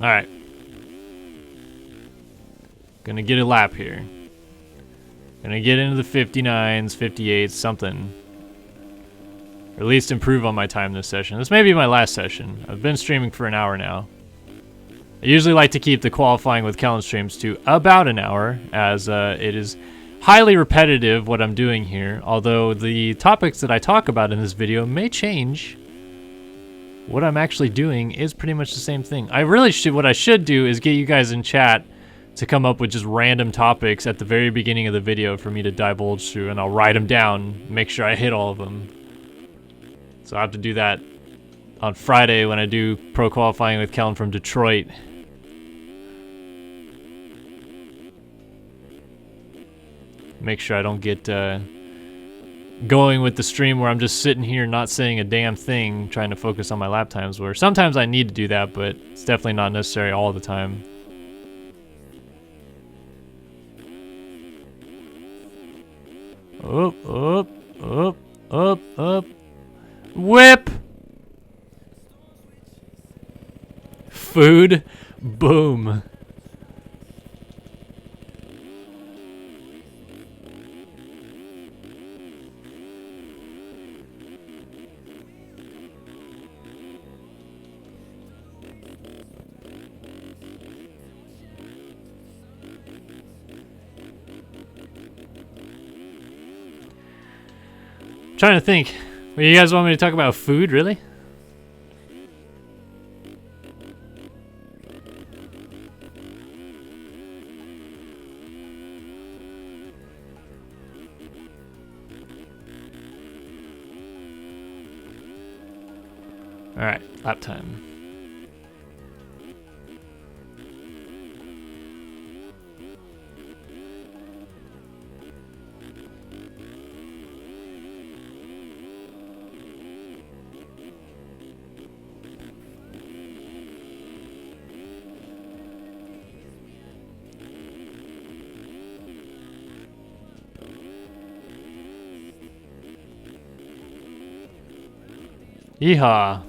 All right. Gonna get a lap here. Gonna get into the 59s, 58s, something. Or at least improve on my time this session. This may be my last session. I've been streaming for an hour now. I usually like to keep the qualifying with Kellen streams to about an hour, as it is highly repetitive what I'm doing here, although the topics that I talk about in this video may change. What I'm actually doing is pretty much the same thing. What I should do is get you guys in chat to come up with just random topics at the very beginning of the video for me to divulge through, and I'll write them down, make sure I hit all of them. So I have to do that on Friday when I do pro qualifying with Kellen from Detroit. Make sure I don't get going with the stream where I'm just sitting here not saying a damn thing, trying to focus on my lap times, where sometimes I need to do that, but it's definitely not necessary all the time. Up, up, up, up, up. Whip! Food. Boom. Trying to think. Well, you guys want me to talk about food, really? All right, lap time. Yeehaw.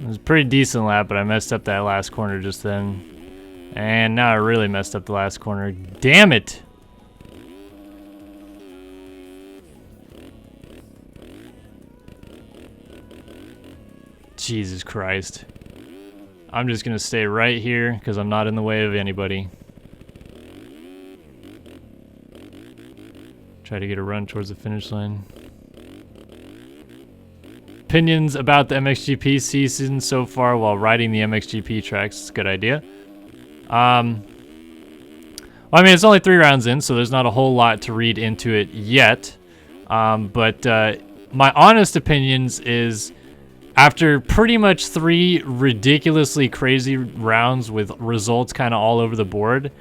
It was a pretty decent lap, but I messed up that last corner just then. And now I really messed up the last corner. Damn it! Jesus Christ. I'm just gonna stay right here because I'm not in the way of anybody. Try to get a run towards the finish line. Opinions about the MXGP season so far while riding the MXGP tracks. It's a good idea. Well, I mean, it's only 3 rounds in, so there's not a whole lot to read into it yet. But my honest opinions is after pretty much 3 ridiculously crazy rounds with results kind of all over the board,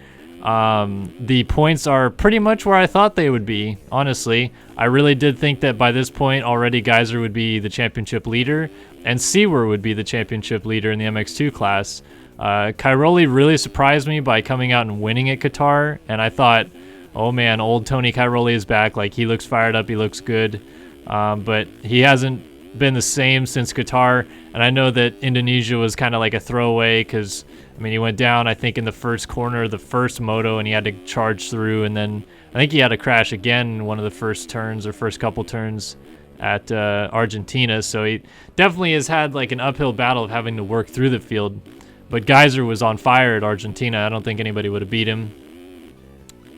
the points are pretty much where I thought they would be, honestly. I really did think that by this point already Geyser would be the championship leader and Seawer would be the championship leader in the MX2 class. Cairoli really surprised me by coming out and winning at Qatar, and I thought, oh man, old Tony Cairoli is back. Like, he looks fired up, he looks good, but he hasn't been the same since Qatar. And I know that Indonesia was kind of like a throwaway because, I mean, he went down, I think, in the first corner of the first moto, and he had to charge through, and then I think he had to crash again in one of the first turns or first couple turns at Argentina. So he definitely has had like an uphill battle of having to work through the field. But Geyser was on fire at Argentina. I don't think anybody would have beat him.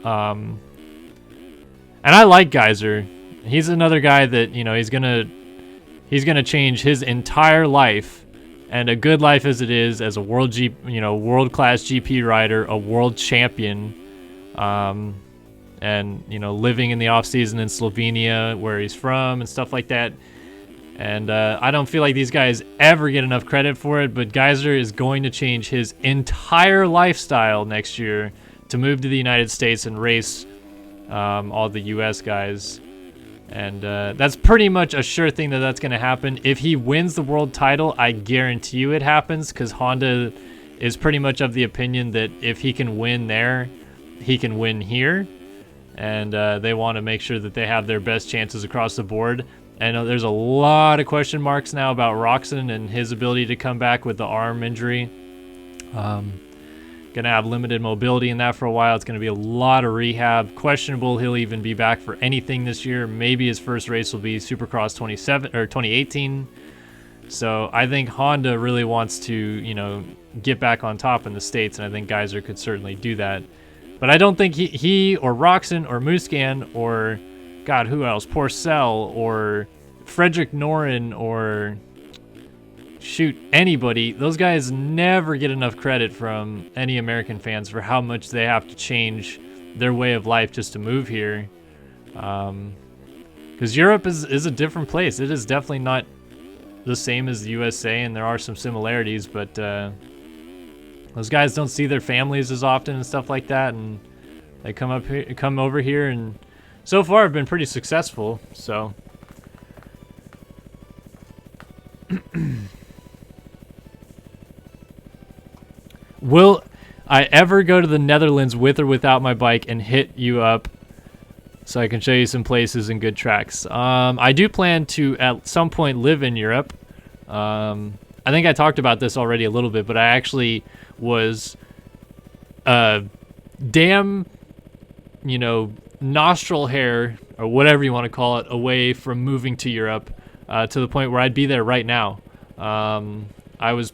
And I like Geyser. He's another guy that, you know, he's gonna change his entire life, and a good life as it is, as a world world-class GP rider, a world champion, and you know, living in the off season in Slovenia where he's from and stuff like that. And I don't feel like these guys ever get enough credit for it, but Geyser is going to change his entire lifestyle next year to move to the United States and race all the US guys. And that's pretty much a sure thing that that's going to happen. If he wins the world title, I guarantee you it happens, because Honda is pretty much of the opinion that if he can win there, he can win here. And they want to make sure that they have their best chances across the board. And there's a lot of question marks now about Roxon and his ability to come back with the arm injury. Gonna have limited mobility in that for a while. It's gonna be a lot of rehab. Questionable he'll even be back for anything this year. Maybe his first race will be Supercross 2018. So I think Honda really wants to, you know, get back on top in the States, and I think Geyser could certainly do that. But I don't think he or Roxon or Muscan or, God, who else? Porcel or Frederick Noren or, shoot, anybody. Those guys never get enough credit from any American fans for how much they have to change their way of life just to move here. Because Europe is a different place. It is definitely not the same as the USA, and there are some similarities, but those guys don't see their families as often and stuff like that, and they come over here, and so far have been pretty successful. So will I ever go to the Netherlands with or without my bike and hit you up so I can show you some places and good tracks? I do plan to at some point live in Europe. I think I talked about this already a little bit, but I actually was damn, you know, nostril hair or whatever you want to call it away from moving to Europe, to the point where I'd be there right now. I was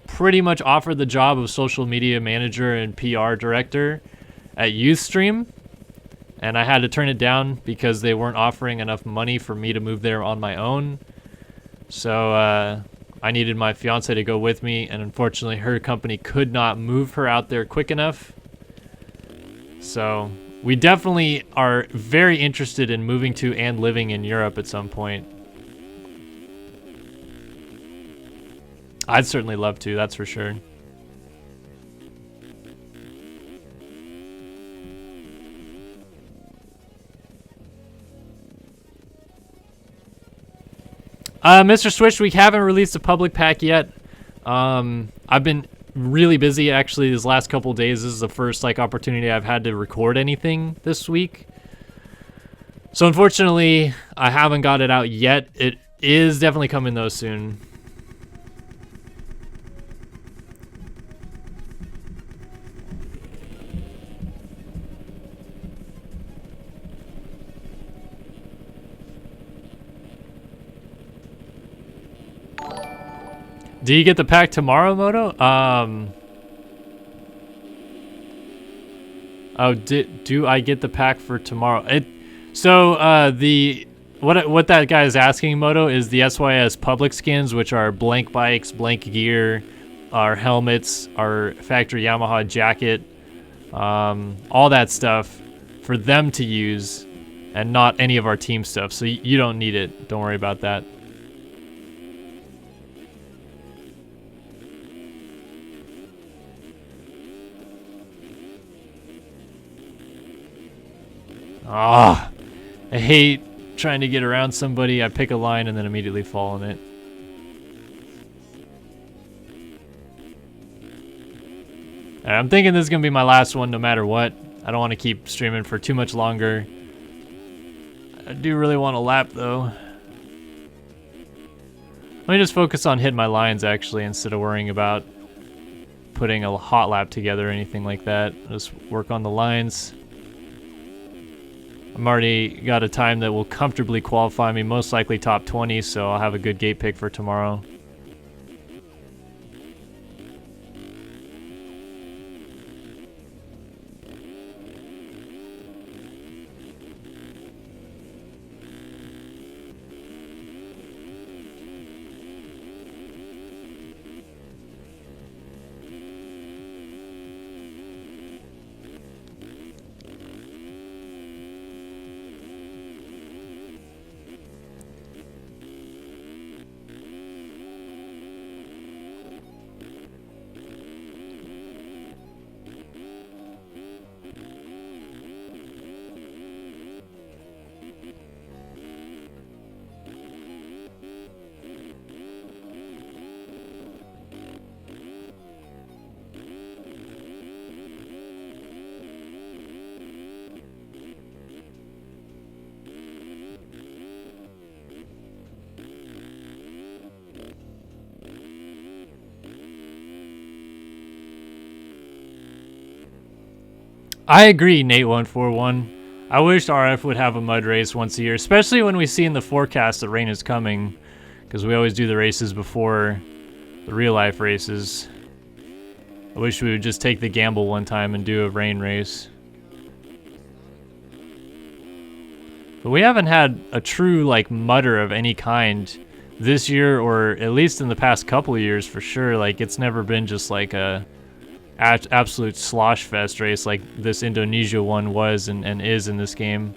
pretty much offered the job of social media manager and PR director at Youthstream, and I had to turn it down because they weren't offering enough money for me to move there on my own. So I needed my fiance to go with me, and unfortunately her company could not move her out there quick enough. So we definitely are very interested in moving to and living in Europe at some point. I'd certainly love to, that's for sure. Mr. Switch, we haven't released a public pack yet. I've been really busy actually these last couple days. This is the first opportunity I've had to record anything this week. So unfortunately, I haven't got it out yet. It is definitely coming though soon. Do you get the pack tomorrow, Moto? Oh, do I get the pack for tomorrow? What that guy is asking, Moto, is the SYS public skins, which are blank bikes, blank gear, our helmets, our factory Yamaha jacket, all that stuff for them to use, and not any of our team stuff. So you don't need it. Don't worry about that. Ah, I hate trying to get around somebody. I pick a line and then immediately fall in it. Alright, I'm thinking this is going to be my last one no matter what. I don't want to keep streaming for too much longer. I do really want a lap though. Let me just focus on hitting my lines actually instead of worrying about putting a hot lap together or anything like that. Just work on the lines. I'm already got a time that will comfortably qualify me, most likely top 20, so I'll have a good gate pick for tomorrow. I agree, Nate141. I wish RF would have a mud race once a year, especially when we see in the forecast that rain is coming, because we always do the races before the real life races. I wish we would just take the gamble one time and do a rain race. But we haven't had a true like mudder of any kind this year, or at least in the past couple of years for sure. Like it's never been just like a absolute slosh fest race like this Indonesia one was and is in this game.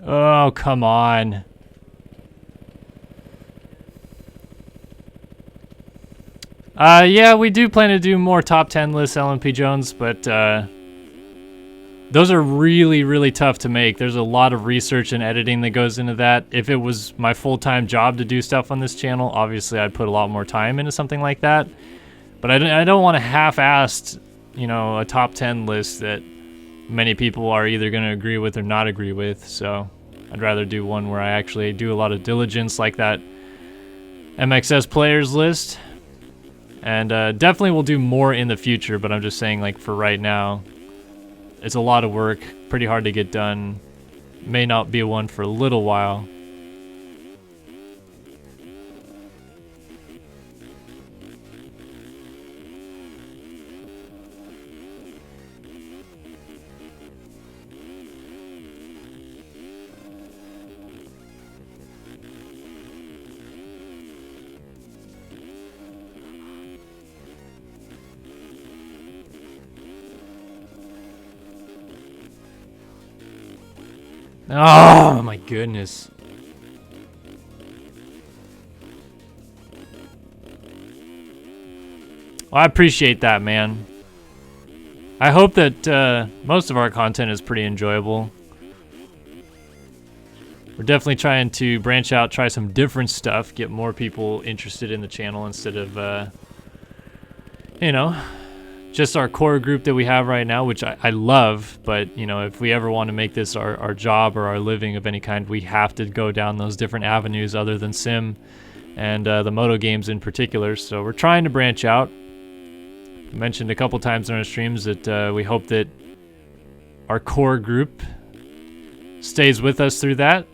Oh, come on. Yeah, we do plan to do more top 10 lists, LMP Jones, but those are really, really tough to make. There's a lot of research and editing that goes into that. If it was my full-time job to do stuff on this channel, obviously I'd put a lot more time into something like that. But I don't want to half-assed, you know, a top 10 list that many people are either going to agree with or not agree with, so I'd rather do one where I actually do a lot of diligence like that MXS players list. And definitely we'll do more in the future, but I'm just saying, like, for right now, it's a lot of work, pretty hard to get done. May not be one for a little while. Oh my goodness. Well, I appreciate that, man. I hope that most of our content is pretty enjoyable. We're definitely trying to branch out, try some different stuff, get more people interested in the channel instead of, you know, just our core group that we have right now, which I love. But, you know, if we ever want to make this our job or our living of any kind, we have to go down those different avenues other than sim and the moto games in particular. So we're trying to branch out. I mentioned a couple times in our streams that we hope that our core group stays with us through that.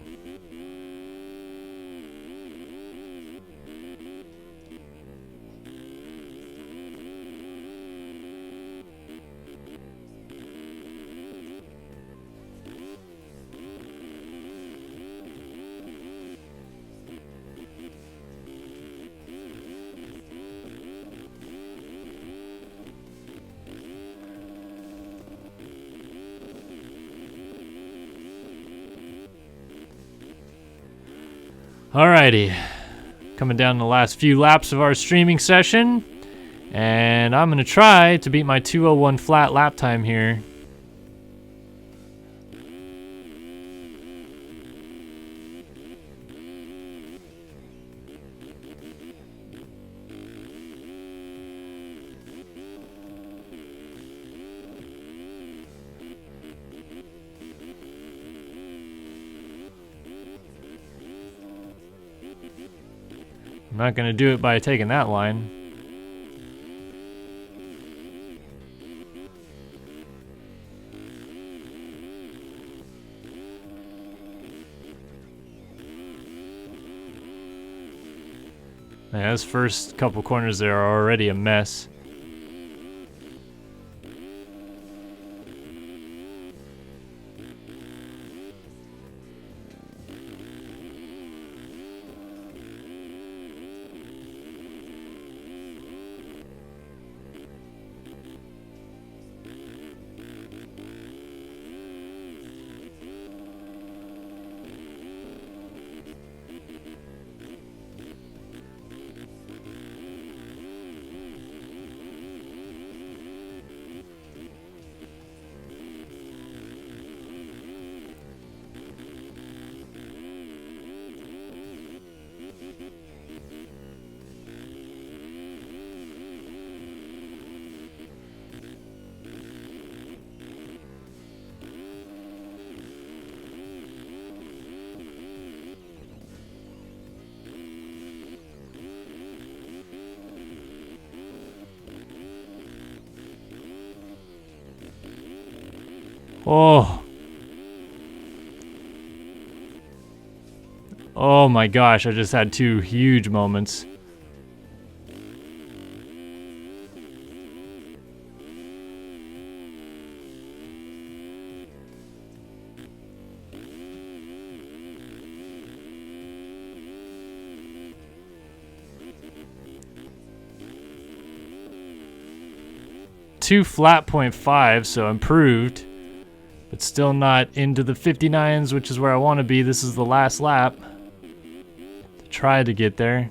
Alrighty, coming down the last few laps of our streaming session, and I'm gonna try to beat my 2:01 flat lap time here. I'm not going to do it by taking that line. Yeah, those first couple corners there are already a mess. Oh. Oh my gosh, I just had two huge moments. Two flat 0.5, so improved, but still not into the 59s, which is where I want to be. This is the last lap to try to get there.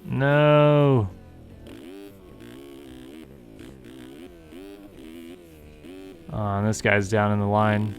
No. Oh, and this guy's down in the line.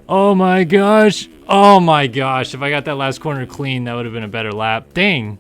Oh my gosh. Oh my gosh. If I got that last corner clean, that would have been a better lap. Dang.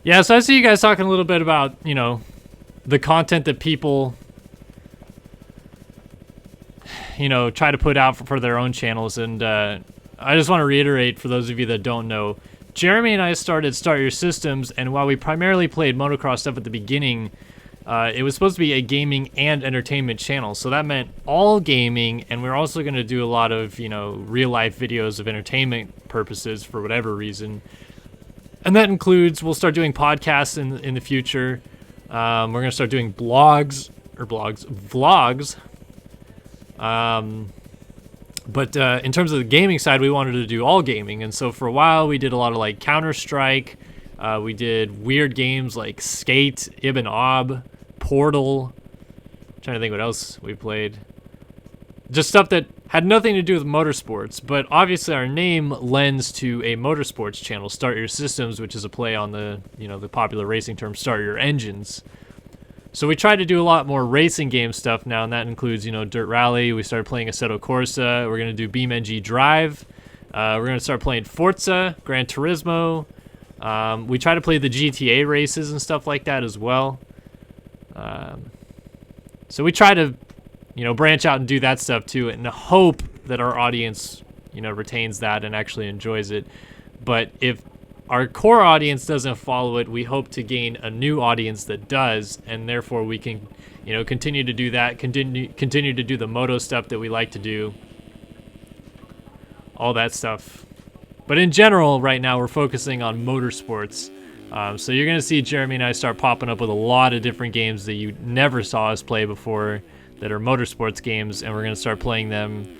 Yeah, so I see you guys talking a little bit about, you know, the content that people, you know, try to put out for their own channels. And I just want to reiterate for those of you that don't know, Jeremy and I started Start Your Systems, and while we primarily played motocross stuff at the beginning, it was supposed to be a gaming and entertainment channel. So that meant all gaming, and we're also going to do a lot of, you know, real-life videos of entertainment purposes for whatever reason. And that includes, we'll start doing podcasts in the future. We're going to start doing vlogs. But in terms of the gaming side, we wanted to do all gaming. And so for a while, we did a lot of like Counter-Strike. We did weird games like Skate, Ibn Ob, Portal. I'm trying to think what else we played. Just stuff that had nothing to do with motorsports, but obviously our name lends to a motorsports channel, Start Your Systems, which is a play on the, you know, the popular racing term, Start Your Engines. So we try to do a lot more racing game stuff now, and that includes, you know, Dirt Rally. We started playing Assetto Corsa. We're going to do BeamNG Drive. We're going to start playing Forza, Gran Turismo. We try to play the GTA races and stuff like that as well. So we try to, you know, branch out and do that stuff too, and hope that our audience, you know, retains that and actually enjoys it. But if our core audience doesn't follow it, we hope to gain a new audience that does, and therefore we can, you know, continue to do that, continue to do the moto stuff that we like to do, all that stuff. But in general, right now we're focusing on motorsports. So you're gonna see Jeremy and I start popping up with a lot of different games that you never saw us play before, that are motorsports games, and we're going to start playing them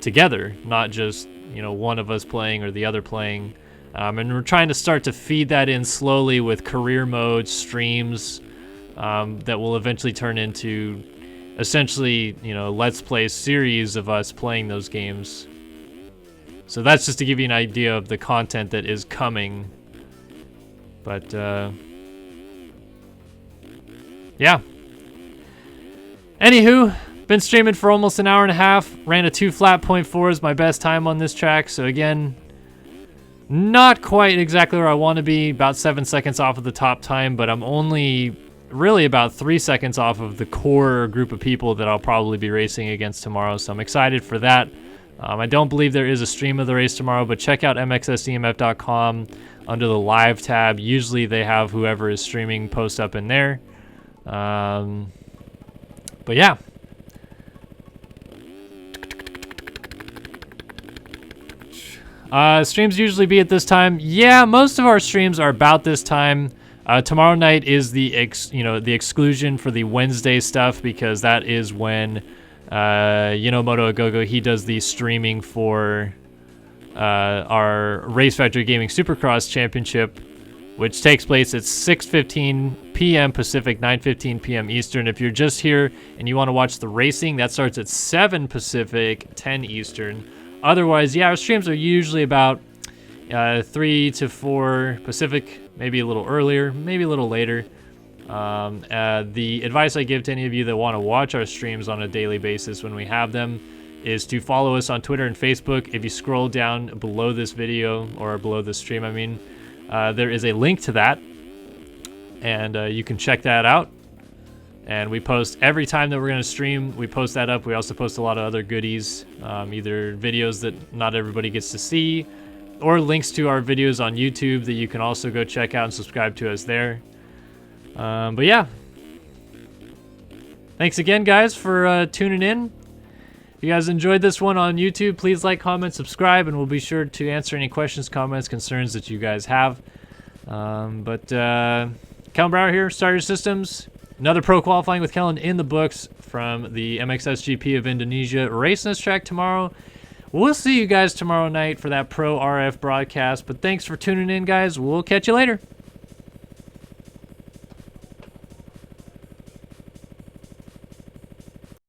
together, not just, you know, one of us playing or the other playing. And we're trying to start to feed that in slowly with career mode streams that will eventually turn into essentially, you know, Let's Play series of us playing those games. So that's just to give you an idea of the content that is coming. But, yeah. Anywho, been streaming for almost an hour and a half. Ran a 2 flat 0.4 is my best time on this track. So again, not quite exactly where I want to be. About 7 seconds off of the top time, but I'm only really about 3 seconds off of the core group of people that I'll probably be racing against tomorrow. So I'm excited for that. I don't believe there is a stream of the race tomorrow, but check out MXSDMF.com under the live tab. Usually they have whoever is streaming post up in there. But yeah. Streams usually be at this time. Yeah, most of our streams are about this time. Tomorrow night is the exclusion for the Wednesday stuff, because that is when Moto Agogo, he does the streaming for our Race Factory Gaming Supercross Championship, which takes place at 6:15 p.m. Pacific, 9:15 p.m. Eastern. If you're just here and you want to watch the racing, that starts at 7 Pacific, 10 Eastern. Otherwise, yeah, our streams are usually about 3 to 4 Pacific, maybe a little earlier, maybe a little later. The advice I give to any of you that want to watch our streams on a daily basis when we have them is to follow us on Twitter and Facebook. If you scroll down below this video, or below this stream, I mean, there is a link to that, and you can check that out. And we post every time that we're going to stream. We post that up. We also post a lot of other goodies, either videos that not everybody gets to see, or links to our videos on YouTube that you can also go check out and subscribe to us there. But yeah, thanks again, guys, for tuning in. If you guys enjoyed this one on YouTube, please like, comment, subscribe, and we'll be sure to answer any questions, comments, concerns that you guys have. Kellen Brower here, Start Your Systems. Another pro qualifying with Kellen in the books from the MXSGP of Indonesia. Racing this track tomorrow. We'll see you guys tomorrow night for that Pro RF broadcast. But thanks for tuning in, guys. We'll catch you later.